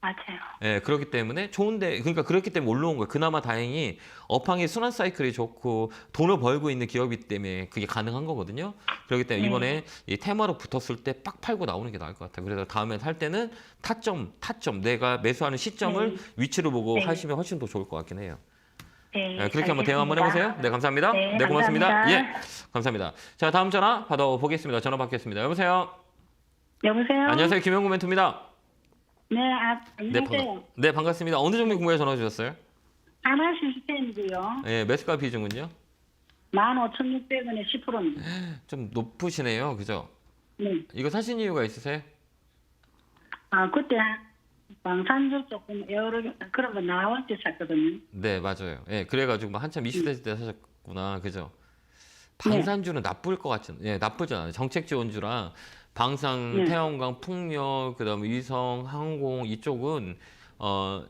Speaker 2: 맞아요.
Speaker 1: 예, 그렇기 때문에 좋은데 그러니까 그렇기 때문에 올라온 거예요. 그나마 다행히 업황이 순환 사이클이 좋고 돈을 벌고 있는 기업이기 때문에 그게 가능한 거거든요. 그렇기 때문에 이번에 이 테마로 붙었을 때 빡 팔고 나오는 게 나을 것 같아요. 그래서 다음에 살 때는 타점 내가 매수하는 시점을 위치를 보고
Speaker 2: 네.
Speaker 1: 하시면 훨씬 더 좋을 것 같긴 해요.
Speaker 2: 네.
Speaker 1: 네, 그렇게 한번 대화 한번
Speaker 2: 알겠습니다.
Speaker 1: 해보세요. 네, 감사합니다.
Speaker 2: 네,
Speaker 1: 고맙습니다.
Speaker 2: 감사합니다.
Speaker 1: 예, 감사합니다. 자, 다음 전화 받아보겠습니다. 전화 받겠습니다. 여보세요.
Speaker 2: 여보세요?
Speaker 1: 안녕하세요. 김영구 멘토입니다.
Speaker 2: 네,
Speaker 1: 네,
Speaker 2: 안녕하세요.
Speaker 1: 네, 반갑습니다. 어느 종목 궁금해 전화 주셨어요?
Speaker 2: 하나 시스템이고요.
Speaker 1: 예, 매수가 비중은요?
Speaker 2: 15,600원에 10%입니다.
Speaker 1: 좀 높으시네요. 그죠?
Speaker 2: 네.
Speaker 1: 이거 사신 이유가 있으세요?
Speaker 2: 그때 방산주 조금 여러 그런 거 나올 때 샀거든요.
Speaker 1: 네, 맞아요. 예, 그래가지고 막 한참 이슈될 때 사셨구나. 그죠? 방산주는 나쁠 것 같지, 예, 나쁘지 않아요. 정책 지원주라 방산, 태양광, 풍력, 그다음에 위성, 항공 이쪽은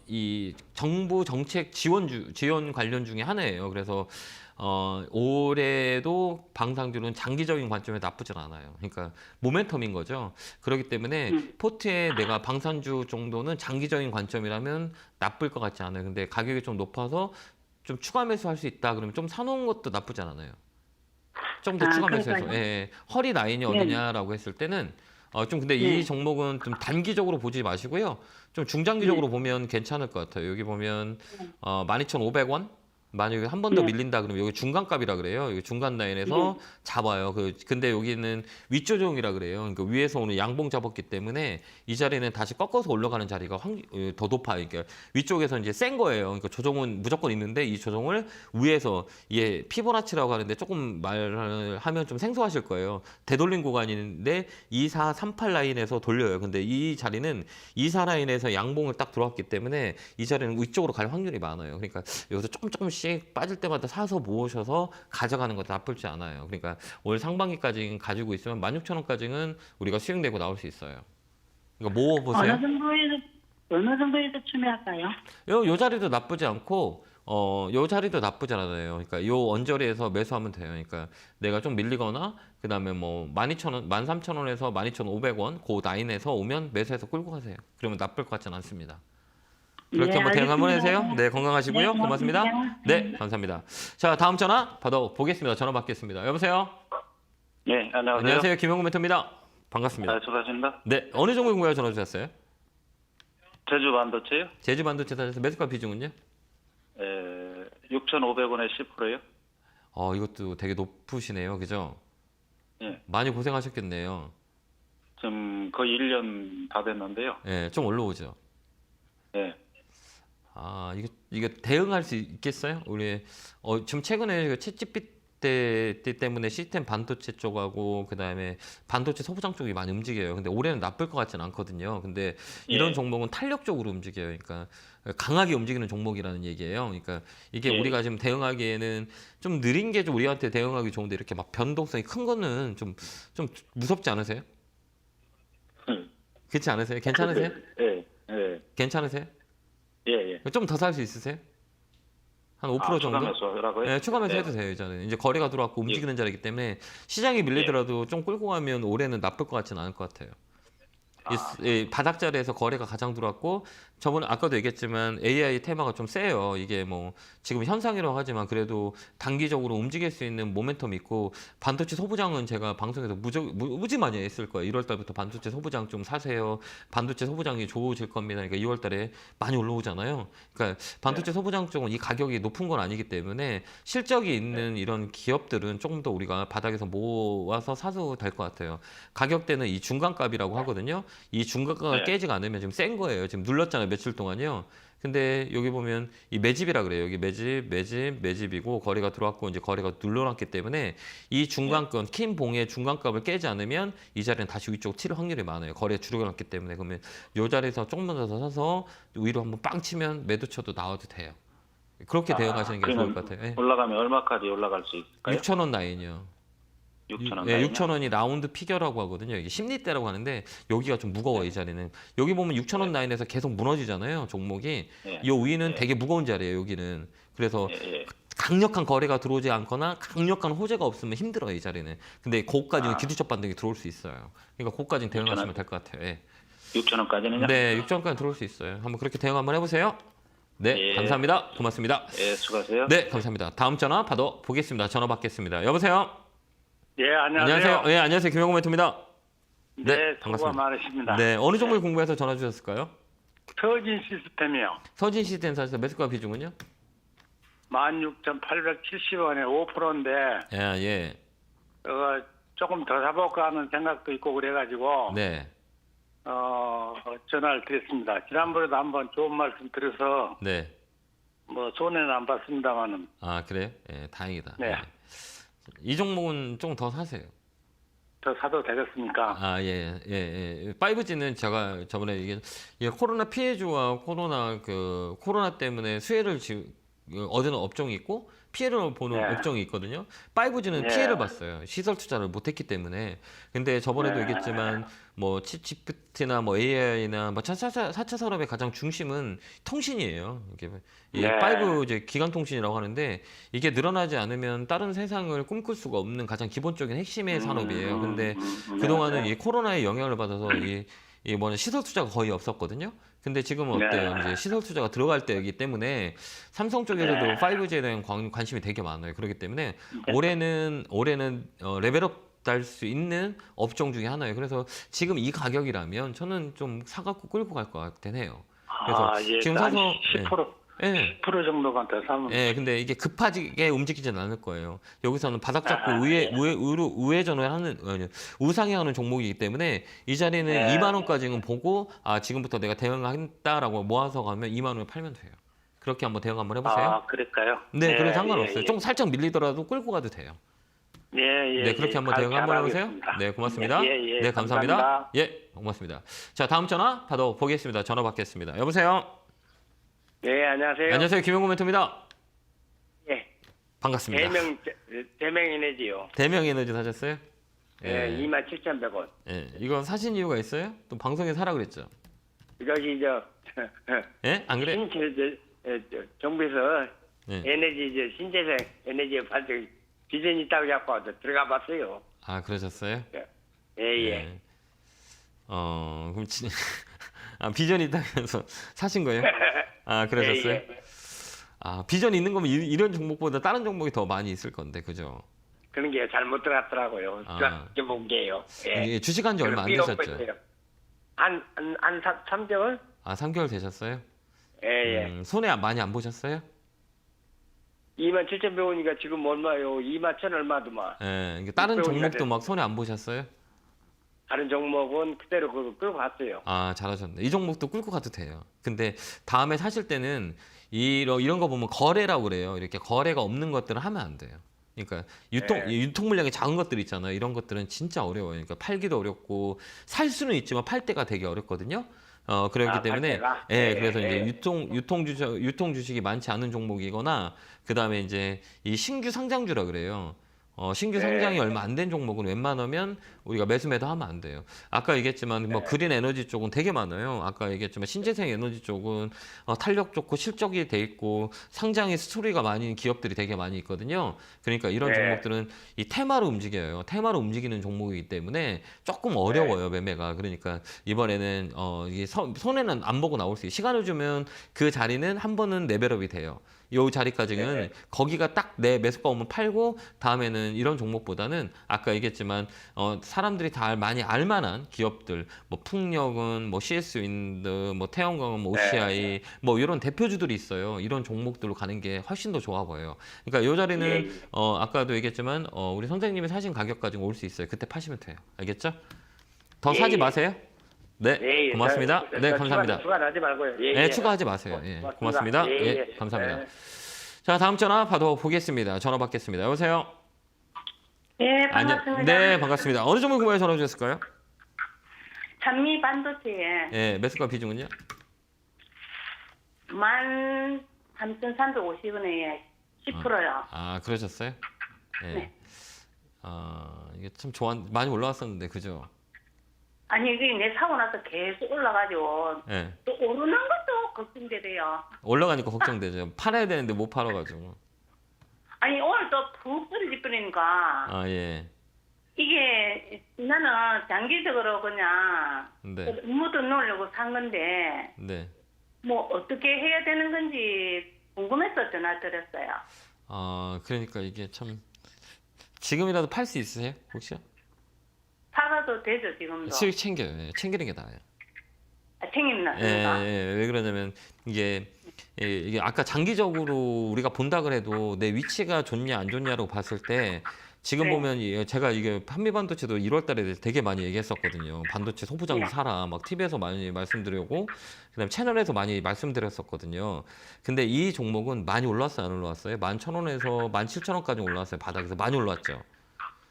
Speaker 1: 이 정부 정책 지원 관련 중에 하나예요. 그래서 올해도 방산주는 장기적인 관점에 나쁘진 않아요. 그러니까 모멘텀인 거죠. 그렇기 때문에 포트에 내가 방산주 정도는 장기적인 관점이라면 나쁠 것 같지 않아요. 근데 가격이 좀 높아서 좀 추가 매수할 수 있다 그러면 좀 사놓은 것도 나쁘지 않아요. 좀 더 추가 매수해서
Speaker 2: 그러니까요.
Speaker 1: 예, 허리 라인이 어디냐라고 했을 때는 좀 근데 이 종목은 좀 단기적으로 보지 마시고요. 좀 중장기적으로 보면 괜찮을 것 같아요. 여기 보면 12,500원 만약에 한 번 더 밀린다 그러면 여기 중간값이라 그래요. 여기 중간 라인에서 잡아요. 근데 여기는 윗조정이라 그래요. 그러니까 위에서 오는 양봉 잡았기 때문에 이 자리는 다시 꺾어서 올라가는 자리가 더 높아요. 그러니까 위쪽에서 이제 센 거예요. 그러니까 조정은 무조건 있는데 이 조정을 위에서 이게 피보나치라고 하는데 조금 말을 하면 좀 생소하실 거예요. 되돌림 구간인데 24, 38 라인에서 돌려요. 근데 이 자리는 24 라인에서 양봉을 딱 들어왔기 때문에 이 자리는 위쪽으로 갈 확률이 많아요. 그러니까 여기서 조금씩 빠질 때마다 사서 모으셔서 가져가는 것도 나쁘지 않아요. 그러니까 올 상반기까지 가지고 있으면 16,000원까지는 우리가 수익 내고 나올 수 있어요. 그러니까 모아보세요.
Speaker 2: 어느 정도에서 추매할까요?
Speaker 1: 요 자리도 나쁘지 않고 요 자리도 나쁘지 않아요. 그러니까 요 언저리에서 매수하면 돼요. 그러니까 내가 좀 밀리거나 그다음에 뭐 12,000원, 13,000원에서 12,500원 그 라인에서 오면 매수해서 끌고 가세요. 그러면 나쁠 것 같지는 않습니다. 그렇게 한번 대응 한번 해주세요. 네, 건강하시고요.
Speaker 2: 네,
Speaker 1: 고맙습니다.
Speaker 2: 고맙습니다.
Speaker 1: 네, 감사합니다. 자, 다음 전화 받아보겠습니다. 전화 받겠습니다. 여보세요?
Speaker 6: 네, 안녕하세요.
Speaker 1: 안녕하세요. 김영구 멘토입니다. 반갑습니다.
Speaker 6: 수고하십니다.
Speaker 1: 네, 어느 종목 궁금해 전화 주셨어요?
Speaker 6: 제주 반도체요?
Speaker 1: 제주 반도체 사셔서 매수가 비중은요?
Speaker 6: 6,500원에 10%요?
Speaker 1: 이것도 되게 높으시네요. 그죠?
Speaker 6: 예.
Speaker 1: 많이 고생하셨겠네요.
Speaker 6: 지금 거의 1년 다 됐는데요.
Speaker 1: 예, 좀 올라오죠.
Speaker 6: 예.
Speaker 1: 이거 대응할 수 있겠어요? 우리 지금 최근에 그 챗GPT 때문에 시스템 반도체 쪽하고 그다음에 반도체 소부장 쪽이 많이 움직여요. 근데 올해는 나쁠 것 같지는 않거든요. 근데 이런
Speaker 6: 예.
Speaker 1: 종목은 탄력적으로 움직여요. 그러니까 강하게 움직이는 종목이라는 얘기예요. 그러니까 이게
Speaker 6: 예.
Speaker 1: 우리가 지금 대응하기에는 좀 느린 게 좀 우리한테 대응하기 좋은데 이렇게 막 변동성이 큰 거는 좀 무섭지 않으세요? 그렇지 않으세요? 괜찮으세요?
Speaker 6: 예. 예.
Speaker 1: 괜찮으세요?
Speaker 6: 예. 예.
Speaker 1: 좀 더 살 수 있으세요? 한 5% 정도?
Speaker 6: 추가 매수라고요?
Speaker 1: 네, 추가매수
Speaker 6: 네.
Speaker 1: 해도 돼요. 이제는 이제 거래가 들어왔고 움직이는 자리이기 때문에 시장이 밀리더라도 좀 끌고 가면 올해는 나쁠 것 같지는 않을 것 같아요. 이 바닥 자리에서 거래가 가장 들어왔고 저번에 아까도 얘기했지만 AI 테마가 좀 세요. 이게 뭐 지금 현상이라고 하지만 그래도 단기적으로 움직일 수 있는 모멘텀이 있고 반도체 소부장은 제가 방송에서 무지 많이 했을 거예요. 1월 달부터 반도체 소부장 좀 사세요. 반도체 소부장이 좋아질 겁니다. 그러니까 2월 달에 많이 올라오잖아요. 그러니까 반도체 소부장 쪽은 이 가격이 높은 건 아니기 때문에 실적이 있는 이런 기업들은 조금 더 우리가 바닥에서 모아서 사도 될 것 같아요. 가격대는 이 중간값이라고 하거든요. 이 중간가가
Speaker 6: 네.
Speaker 1: 깨지가 않으면 지금 센 거예요. 지금 눌렀잖아요. 며칠 동안요. 근데 여기 보면 이 매집이라 그래요. 여기 매집이고 거래가 들어왔고 이제 거래가 눌러놨기 때문에 이 중간권 킨 봉의 중간값을 깨지 않으면 이 자리는 다시 위쪽으로 튈 확률이 많아요. 거래 줄여놨기 때문에 그러면 이 자리에서 조금만 더 사서 위로 한번 빵 치면 매도 쳐도 나와도 돼요. 그렇게 대응하시는 게 좋을 것 같아요. 예.
Speaker 6: 올라가면 얼마까지 올라갈 수 있을까요?
Speaker 1: 6,000원 라인이요.
Speaker 6: 6,000원.
Speaker 1: 예, 6,000원이 라운드 피겨라고 하거든요. 이게 심리대라고 하는데 여기가 좀 무거워 이 자리는. 여기 보면 6,000원 라인에서 계속 무너지잖아요. 종목이.
Speaker 6: 예.
Speaker 1: 이 위는 되게 무거운 자리예요. 여기는. 그래서
Speaker 6: 예.
Speaker 1: 강력한 거래가 들어오지 않거나 강력한 호재가 없으면 힘들어요. 이 자리는. 근데 거기까지는 기술적 반등이 들어올 수 있어요. 그러니까 거기까지는 대응하시면 될 것 같아요. 예.
Speaker 6: 6,000원까지는요?
Speaker 1: 네, 6,000원까지 들어올 수 있어요. 한번 그렇게 대응 한번 해보세요. 네,
Speaker 6: 예.
Speaker 1: 감사합니다. 고맙습니다.
Speaker 6: 예, 수고하세요.
Speaker 1: 네, 감사합니다. 다음 전화 받아보겠습니다. 전화 받겠습니다. 여보세요?
Speaker 3: 예, 안녕하세요.
Speaker 1: 예, 안녕하세요. 김영호 멘토입니다.
Speaker 3: 네, 수고가
Speaker 1: 반갑습니다.
Speaker 3: 많으십니다.
Speaker 1: 네, 어느 종목을 공부해서 전화 주셨을까요?
Speaker 3: 터진 시스템이요.
Speaker 1: 서진 시스템 사실 매수가 비중은요?
Speaker 3: 16,870원에 5%인데
Speaker 1: 예.
Speaker 3: 조금 더 사볼까 하는 생각도 있고 그래가지고
Speaker 1: 네.
Speaker 3: 전화를 드렸습니다. 지난번에도 한번 좋은 말씀 드려서
Speaker 1: 네.
Speaker 3: 뭐 손해는 안 봤습니다만은.
Speaker 1: 아, 그래요? 예, 다행이다.
Speaker 3: 네.
Speaker 1: 이 종목은 좀 더 사세요.
Speaker 3: 더 사도 되겠습니까?
Speaker 1: 아, 예. 5G는 제가 저번에 이게 코로나 피해주와 코로나 때문에 수혜를 얻은 업종이 있고 피해를 보는
Speaker 3: 네.
Speaker 1: 업종이 있거든요. 5G는
Speaker 3: 네.
Speaker 1: 피해를 봤어요. 시설 투자를 못했기 때문에. 근데 저번에도
Speaker 3: 네.
Speaker 1: 얘기했지만 뭐 챗GPT나 뭐 AI나 뭐 4차 산업의 가장 중심은 통신이에요. 이게
Speaker 3: 네.
Speaker 1: 5G 기간 통신이라고 하는데 이게 늘어나지 않으면 다른 세상을 꿈꿀 수가 없는 가장 기본적인 핵심의 산업이에요. 근데 그동안은 이 코로나의 영향을 받아서 이 뭐냐 시설 투자가 거의 없었거든요. 근데 지금은 어때요? 이제 시설 투자가 들어갈 때이기 때문에 삼성 쪽에서도 5G에 대한 관심이 되게 많아요. 그렇기 때문에 올해는 레벨업 달 수 있는 업종 중에 하나예요. 그래서 지금 이 가격이라면 저는 좀 사갖고 끌고 갈 것 같긴 해요. 그래서 지금 사서
Speaker 3: 10%
Speaker 1: 예.
Speaker 3: 10% 정도만 더 사면.
Speaker 1: 예, 근데 이게 급하게 움직이진 않을 거예요. 여기서는 바닥 잡고 우회전을 하는 우상향하는 종목이기 때문에 이 자리는 2만 원까지는 보고 지금부터 내가 대응한다라고 모아서 가면 2만 원에 팔면 돼요. 그렇게 한번 대응 한번 해보세요.
Speaker 3: 그럴까요?
Speaker 1: 네, 그래도 상관없어요. 좀 살짝 밀리더라도 끌고 가도 돼요. 네, 그렇게 한번 대응 한번 해보세요. 네, 고맙습니다. 네, 감사합니다. 예, 고맙습니다. 자, 다음 전화 받아보겠습니다. 전화 받겠습니다. 여보세요?
Speaker 7: 네, 안녕하세요.
Speaker 1: 안녕하세요. 김영구 멘토입니다.
Speaker 7: 예.
Speaker 1: 반갑습니다.
Speaker 7: 대명 에너지요.
Speaker 1: 대명에너지 사셨어요?
Speaker 7: 예, 27,100원.
Speaker 1: 예, 이거 사신 이유가 있어요? 또 방송에 사라 그랬죠?
Speaker 7: 저기
Speaker 1: 예? 안 그래?
Speaker 7: 정부에서
Speaker 1: 네.
Speaker 7: 에너지 신재생 에너지 발전 비전이 있다고 자꾸 들어가 봤어요.
Speaker 1: 아, 그러셨어요?
Speaker 7: 예.
Speaker 1: 그럼 비전이 있다면서 사신 거예요? 아, 그러셨어요?
Speaker 7: 예.
Speaker 1: 비전이 있는 거면 이런 종목보다 다른 종목이 더 많이 있을 건데, 그죠?
Speaker 7: 그런 게 잘못 들어갔더라고요. 그렇게 본 게요. 예.
Speaker 1: 이게 주식한 지 얼마 안 되셨죠?
Speaker 7: 한 3개월?
Speaker 1: 아, 3개월 되셨어요?
Speaker 7: 예.
Speaker 1: 손해 많이 안 보셨어요?
Speaker 7: 27,100원이니까 지금 얼마요? 21,000 얼마더만.
Speaker 1: 예, 이게 다른
Speaker 7: 600원이나
Speaker 1: 종목도
Speaker 7: 됐네.
Speaker 1: 막 손해 안 보셨어요?
Speaker 7: 다른 종목은 그대로 끌고 갔어요.
Speaker 1: 아, 잘하셨네. 이 종목도 끌고 가도 돼요. 근데 다음에 사실 때는 이런 거 보면 거래라고 그래요. 이렇게 거래가 없는 것들은 하면 안 돼요. 그러니까 유통 물량이 작은 것들 있잖아요. 이런 것들은 진짜 어려워요. 그러니까 팔기도 어렵고 살 수는 있지만 팔 때가 되게 어렵거든요. 그렇기 때문에
Speaker 7: 팔 때가?
Speaker 1: 예,
Speaker 7: 네,
Speaker 1: 그래서
Speaker 7: 네.
Speaker 1: 이제 유통 주식이 많지 않은 종목이거나 그다음에 이제 이 신규 상장주라 그래요. 신규
Speaker 7: 네.
Speaker 1: 상장이 얼마 안 된 종목은 웬만하면 우리가 매수 매도 하면 안 돼요. 아까 얘기했지만 뭐 그린 에너지 쪽은 되게 많아요. 아까 얘기했지만 신재생 에너지 쪽은 탄력 좋고 실적이 돼 있고 상장의 스토리가 많은 기업들이 되게 많이 있거든요. 그러니까 이런
Speaker 7: 네.
Speaker 1: 종목들은 이 테마로 움직여요. 테마로 움직이는 종목이기 때문에 조금 어려워요, 매매가. 그러니까 이번에는 이게 손해는 안 보고 나올 수 있어요. 시간을 주면 그 자리는 한 번은 레벨업이 돼요. 요 자리까지는 거기가 딱 내 매수가 오면 팔고 다음에는 이런 종목보다는 아까 얘기했지만 사람들이 다 많이 알만한 기업들 뭐 풍력은 뭐 CS 윈드 뭐 태양광은 뭐 OCI 뭐 이런 대표주들이 있어요. 이런 종목들로 가는 게 훨씬 더 좋아 보여요. 그러니까 요 자리는 아까도 얘기했지만 우리 선생님이 사신 가격까지 올 수 있어요. 그때 파시면 돼요. 알겠죠? 더 사지 마세요. 네,
Speaker 7: 예, 예.
Speaker 1: 고맙습니다. 네, 감사합니다.
Speaker 7: 추가하지 말고요. 예,
Speaker 1: 네,
Speaker 7: 예.
Speaker 1: 추가하지 마세요. 예, 고맙습니다.
Speaker 7: 예,
Speaker 1: 예,
Speaker 7: 예.
Speaker 1: 감사합니다. 자, 다음 전화 받아보겠습니다. 전화 받겠습니다. 여보세요?
Speaker 2: 예, 반갑습니다.
Speaker 1: 네, 반갑습니다. 어느 종목 궁금해 전화 주셨을까요?
Speaker 2: 찬미 반도체에
Speaker 1: 예, 매수가 비중은요?
Speaker 2: 13,350원에 10%요.
Speaker 1: 아, 그러셨어요? 예.
Speaker 2: 네.
Speaker 1: 이게 참 많이 올라왔었는데, 그죠?
Speaker 2: 아니 이게 내 사고 나서 계속 올라가지고
Speaker 1: 예.
Speaker 2: 또 오르는 것도 걱정되대요.
Speaker 1: 올라가니까 걱정되죠. 팔아야 되는데 못 팔아가지고.
Speaker 2: 아니 오늘 또 푹 떨어지니까
Speaker 1: 아, 예.
Speaker 2: 이게 나는 장기적으로 그냥
Speaker 1: 네.
Speaker 2: 업무도 넣으려고 산 건데
Speaker 1: 네.
Speaker 2: 뭐 어떻게 해야 되는 건지 궁금해서 전화 드렸어요.
Speaker 1: 그러니까 이게 참. 지금이라도 팔 수 있으세요? 혹시?
Speaker 2: 팔아도 되죠 지금도.
Speaker 1: 수익 챙겨요. 예, 챙기는 게 나아요.
Speaker 2: 챙김나.
Speaker 1: 예, 왜 그러냐면 이게 아까 장기적으로 우리가 본다 그래도 내 위치가 좋냐 안 좋냐라고 봤을 때 지금
Speaker 2: 네.
Speaker 1: 보면 제가 이게 한미반도체도 1월달에 되게 많이 얘기했었거든요. 반도체 소부장도
Speaker 2: 네.
Speaker 1: 사라 막 TV에서 많이 말씀드리고 그다음에 채널에서 많이 말씀드렸었거든요. 근데 이 종목은 많이 올랐어요, 안 올라왔어요? 11,000원에서 17,000원까지 올라왔어요. 바닥에서 많이 올랐죠.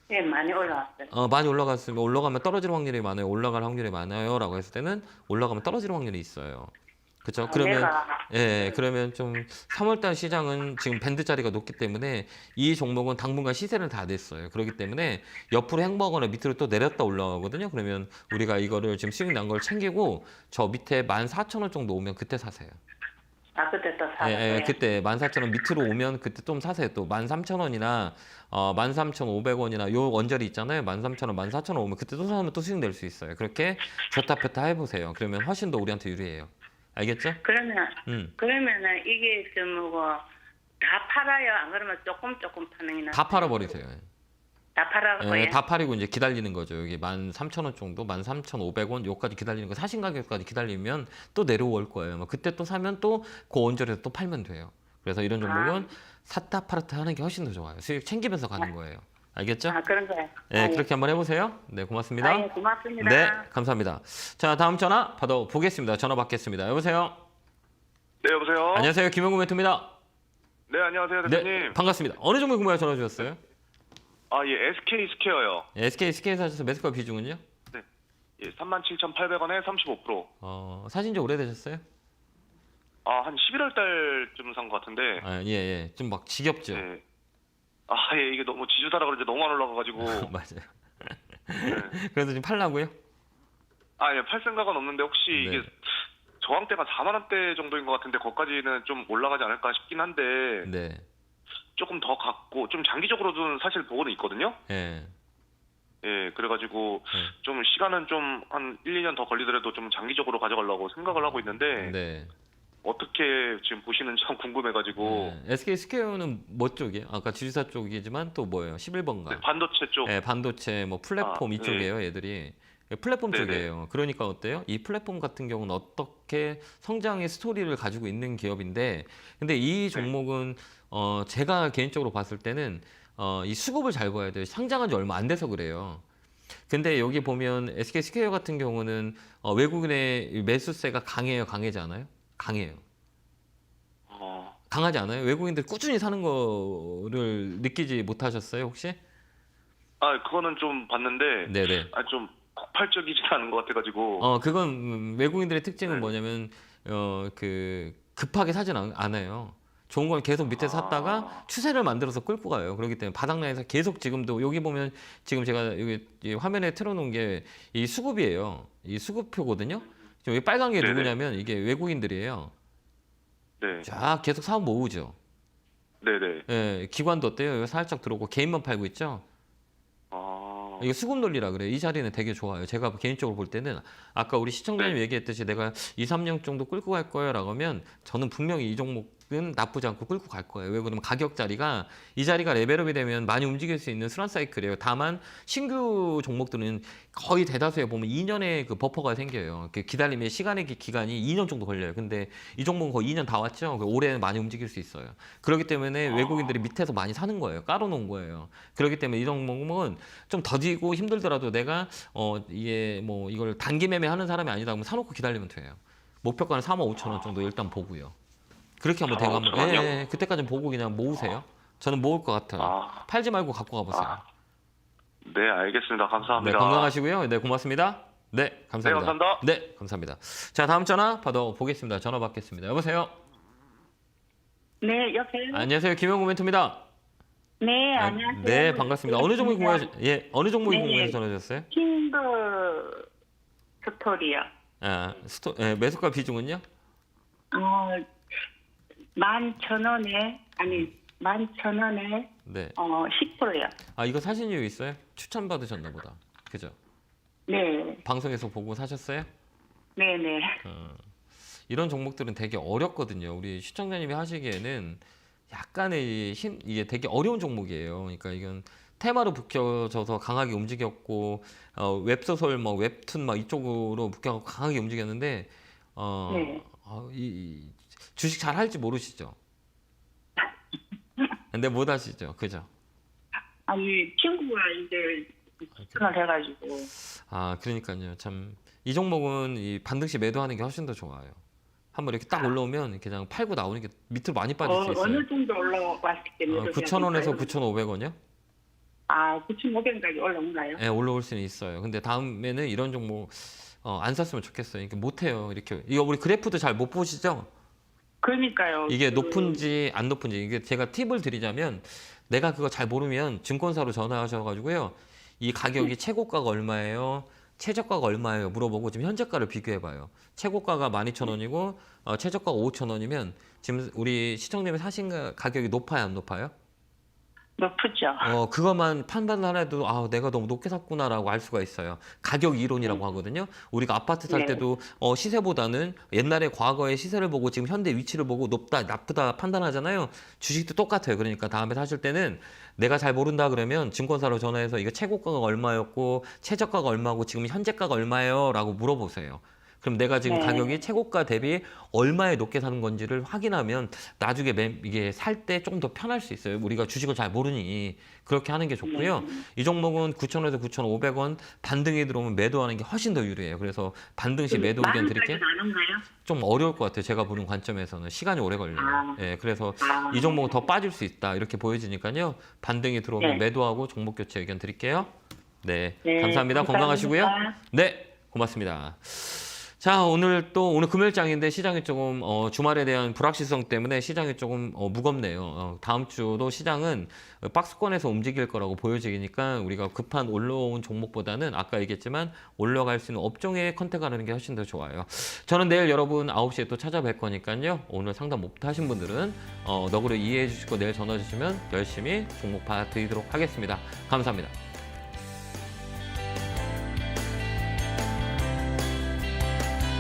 Speaker 2: 네, 많이 올라왔어요.
Speaker 1: 많이 올라갔으면 올라가면 떨어질 확률이 많아요. 올라갈 확률이 많아요라고 했을 때는 올라가면 떨어질 확률이 있어요. 그렇죠? 그러면 그러면 좀 3월달 시장은 지금 밴드 자리가 높기 때문에 이 종목은 당분간 시세를 다 냈어요. 그렇기 때문에 옆으로 행보하거나 밑으로 또 내렸다 올라가거든요. 그러면 우리가 이거를 지금 수익 난 걸 챙기고 저 밑에 14,000원 정도 오면 그때 사세요.
Speaker 2: 그때 또 사요.
Speaker 1: 예, 그때 14,000원 밑으로 오면 그때 좀 사세요. 또 13,000원이나 13,500원이나 요 원저리 있잖아요. 13,000원, 14,000원 오면 그때 또 사면 또 수익 낼 수 있어요. 그렇게 줬다 폈다 해보세요. 그러면 훨씬 더 우리한테 유리해요. 알겠죠?
Speaker 2: 그러면은 이게 좀 뭐고 다 팔아요? 안 그러면 조금 파는 게
Speaker 1: 다 팔아버리세요.
Speaker 2: 다 팔아요?
Speaker 1: 다 팔이고 이제 기다리는 거죠. 여기 13,000원 정도, 13,500원 요까지 기다리는 거 사신 가격까지 기다리면 또 내려올 거예요. 그때 또 사면 또 그 원저리에서 또 팔면 돼요. 그래서 이런 종목은 샀다 팔았다 하는 게 훨씬 더 좋아요. 수익 챙기면서 가는 거예요. 알겠죠?
Speaker 2: 그런 거예요.
Speaker 1: 네, 그렇게 한번 해보세요. 네, 고맙습니다.
Speaker 2: 예, 고맙습니다.
Speaker 1: 네, 감사합니다. 자, 다음 전화 받아보겠습니다. 전화 받겠습니다. 여보세요?
Speaker 4: 네, 여보세요?
Speaker 1: 안녕하세요. 김영구 멘토입니다.
Speaker 4: 네, 안녕하세요, 대표님.
Speaker 1: 네, 반갑습니다. 어느 종목 궁금해 전화 주셨어요?
Speaker 4: 예, SK 스퀘어요.
Speaker 1: SK 스케일 사셔서 매수가 비중은요?
Speaker 4: 예, 37,800원에 35%.
Speaker 1: 사신 지 오래되셨어요?
Speaker 4: 한 11월 달쯤 산 것 같은데.
Speaker 1: 예. 좀 막 지겹죠?
Speaker 4: 예. 예, 이게 너무 지주사라 그런지 너무 안 올라가가지고.
Speaker 1: 맞아요. 그래서 지금 팔라고요?
Speaker 4: 예, 팔 생각은 없는데 혹시
Speaker 1: 네.
Speaker 4: 이게 저항대가 4만 원대 정도인 것 같은데 거기까지는 좀 올라가지 않을까 싶긴 한데
Speaker 1: 네.
Speaker 4: 조금 더 갖고 좀 장기적으로는 사실 보고는 있거든요.
Speaker 1: 예.
Speaker 4: 예, 그래가지고 좀 시간은 좀 한 1, 2년 더 걸리더라도 좀 장기적으로 가져가려고 생각을 하고 있는데
Speaker 1: 네.
Speaker 4: 어떻게 지금 보시는지 참 궁금해가지고.
Speaker 1: SK 스퀘어는 뭐 쪽이에요? 아까 지주사 쪽이지만 또 뭐예요? 11번가.
Speaker 4: 네, 반도체 쪽.
Speaker 1: 반도체 뭐 플랫폼
Speaker 4: 네.
Speaker 1: 이쪽이에요, 얘들이. 플랫폼
Speaker 4: 네네.
Speaker 1: 쪽이에요. 그러니까 어때요? 이 플랫폼 같은 경우는 어떻게 성장의 스토리를 가지고 있는 기업인데, 근데 이 종목은 제가 개인적으로 봤을 때는 이 수급을 잘 봐야 돼요. 상장한 지 얼마 안 돼서 그래요. 근데 여기 보면 SK 스퀘어 같은 경우는 외국인의 매수세가 강해요, 강하지 않아요? 강해요. 강하지 않아요? 외국인들 꾸준히 사는 거를 느끼지 못하셨어요, 혹시?
Speaker 4: 그거는 좀 봤는데,
Speaker 1: 네네.
Speaker 4: 좀 폭발적이지 않은 것 같아가지고.
Speaker 1: 그건 외국인들의 특징은
Speaker 4: 네.
Speaker 1: 뭐냐면 급하게 사진 않아요. 좋은 걸 계속 밑에서 샀다가 추세를 만들어서 끌고 가요. 그렇기 때문에 바닥라인에서 계속 지금도 여기 보면 지금 제가 여기 이 화면에 틀어놓은 게 이 수급이에요. 이 수급표거든요. 지금 여기 빨간 게
Speaker 4: 네네.
Speaker 1: 누구냐면 이게 외국인들이에요.
Speaker 4: 네.
Speaker 1: 쫙 계속 사업 모으죠.
Speaker 4: 네네.
Speaker 1: 예, 기관도 어때요? 여기 살짝 들어오고 개인만 팔고 있죠. 이거 수급 논리라 그래요. 이 자리는 되게 좋아요. 제가 개인적으로 볼 때는 아까 우리 시청자님
Speaker 4: 네.
Speaker 1: 얘기했듯이 내가 2, 3년 정도 끌고 갈 거예요 라고 하면 저는 분명히 이 종목은 나쁘지 않고 끌고 갈 거예요. 왜 그러면 가격 자리가 이 자리가 레벨업이 되면 많이 움직일 수 있는 순환 사이클이에요. 다만 신규 종목들은 거의 대다수에 보면 2년의 그 버퍼가 생겨요. 그 기다림의 시간의 기간이 2년 정도 걸려요. 근데 이 종목은 거의 2년 다 왔죠. 올해는 많이 움직일 수 있어요. 그렇기 때문에 외국인들이 밑에서 많이 사는 거예요. 깔아놓은 거예요. 그렇기 때문에 이 종목은 좀 더디고 힘들더라도 내가 이게 뭐 이걸 단기 매매하는 사람이 아니다 그러면 사놓고 기다리면 돼요. 목표가는 45,000원 정도 일단 보고요. 그렇게 한번 대고 한번
Speaker 4: 45,000원 이요?
Speaker 1: 예, 그때까지는 보고 그냥 모으세요. 저는 모을 것 같아요. 팔지 말고 갖고 가보세요.
Speaker 4: 네, 알겠습니다.
Speaker 1: 네,
Speaker 4: 감사합니다.
Speaker 1: 건강하시고요. 네, 고맙습니다. 네, 감사합니다.
Speaker 4: 네, 감사합니다.
Speaker 1: 네, 감사합니다. 자, 다음 전화 받아보겠습니다. 전화 받겠습니다. 여보세요.
Speaker 2: 네, 여보세요?
Speaker 1: 안녕하세요. 김영구 멘토입니다.
Speaker 2: 네, 안녕하세요.
Speaker 1: 네, 반갑습니다. 어느 종목이 어느 종목이
Speaker 2: 네.
Speaker 1: 궁금해서 전화 주셨어요?
Speaker 2: 킹더 스토리요.
Speaker 1: 매수가 비중은요?
Speaker 2: 11,000원에, 아니, 11,000원에,
Speaker 1: 네.
Speaker 2: 10%요.
Speaker 1: 이거 사신 이유 있어요? 추천 받으셨나 보다. 그죠?
Speaker 2: 네,
Speaker 1: 방송에서 보고 사셨어요?
Speaker 2: 네네.
Speaker 1: 이런 종목들은 되게 어렵거든요. 우리 시청자님이 하시기에는 약간의 이게 되게 어려운 종목이에요. 그러니까 이건 테마로 묶여져서 강하게 움직였고 웹소설, 뭐 웹툰 막 이쪽으로 묶여서 강하게 움직였는데
Speaker 2: 네.
Speaker 1: 이 주식 잘 할지 모르시죠? 근데 못 하시죠, 그죠?
Speaker 2: 아니, 친구가 이제 추천을 해가지고.
Speaker 1: 그러니까요. 참 이 종목은 이 반등시 매도하는 게 훨씬 더 좋아요. 한번 이렇게 딱 올라오면 그냥 팔고 나오는 게 밑으로 많이 빠질 수 있어요.
Speaker 2: 어느 정도 올라왔을 때
Speaker 1: 9,000원에서 9,500원이요?
Speaker 2: 9,500원까지 올라온가요?
Speaker 1: 네, 올라올 수는 있어요. 근데 다음에는 이런 종목 안 샀으면 좋겠어요. 이렇게 못해요. 이렇게 이거 우리 그래프도 잘 못 보시죠?
Speaker 2: 그러니까요.
Speaker 1: 이게 높은지 안 높은지 이게 제가 팁을 드리자면 내가 그거 잘 모르면 증권사로 전화하셔가지고요. 이 가격이 최고가가 얼마예요? 최저가가 얼마예요? 물어보고 지금 현재가를 비교해봐요. 최고가가 12,000원이고 최저가가 5,000원이면 지금 우리 시청님이 사신 가격이 높아요, 안 높아요?
Speaker 2: 높죠.
Speaker 1: 그것만 판단을 해도 내가 너무 높게 샀구나라고 알 수가 있어요. 가격 이론이라고 하거든요. 우리가 아파트 살
Speaker 2: 네.
Speaker 1: 때도 시세보다는 옛날에 과거의 시세를 보고 지금 현대 위치를 보고 높다, 나쁘다 판단하잖아요. 주식도 똑같아요. 그러니까 다음에 사실 때는 내가 잘 모른다 그러면 증권사로 전화해서 이거 최고가가 얼마였고 최저가가 얼마고 지금 현재가가 얼마예요? 라고 물어보세요. 그럼 내가 지금
Speaker 2: 네.
Speaker 1: 가격이 최고가 대비 얼마에 높게 사는 건지를 확인하면 나중에 이게 살 때 조금 더 편할 수 있어요. 우리가 주식을 잘 모르니 그렇게 하는 게 좋고요. 이 종목은 9,000원에서 9,500원 반등이 들어오면 매도하는 게 훨씬 더 유리해요. 그래서 반등 시 매도 의견 드릴게요.
Speaker 2: 나는가요?
Speaker 1: 좀 어려울 것 같아요. 제가 보는 관점에서는 시간이 오래 걸려요. 예, 그래서
Speaker 2: 아.
Speaker 1: 이 종목은 더 빠질 수 있다 이렇게 보여지니까요. 반등이 들어오면
Speaker 2: 네.
Speaker 1: 매도하고 종목 교체 의견 드릴게요. 네,
Speaker 2: 네,
Speaker 1: 감사합니다. 건강하시고요.
Speaker 2: 감사합니다.
Speaker 1: 네, 고맙습니다. 자, 오늘 금요일장인데 시장이 조금 주말에 대한 불확실성 때문에 시장이 조금 무겁네요. 다음 주도 시장은 박스권에서 움직일 거라고 보여지니까 우리가 급한 올라온 종목보다는 아까 얘기했지만 올라갈 수 있는 업종에 컨택하는 게 훨씬 더 좋아요. 저는 내일 여러분 9시에 또 찾아뵐 거니까요. 오늘 상담 못 하신 분들은 너그러 이해해 주시고 내일 전화 주시면 열심히 종목 봐드리도록 하겠습니다. 감사합니다.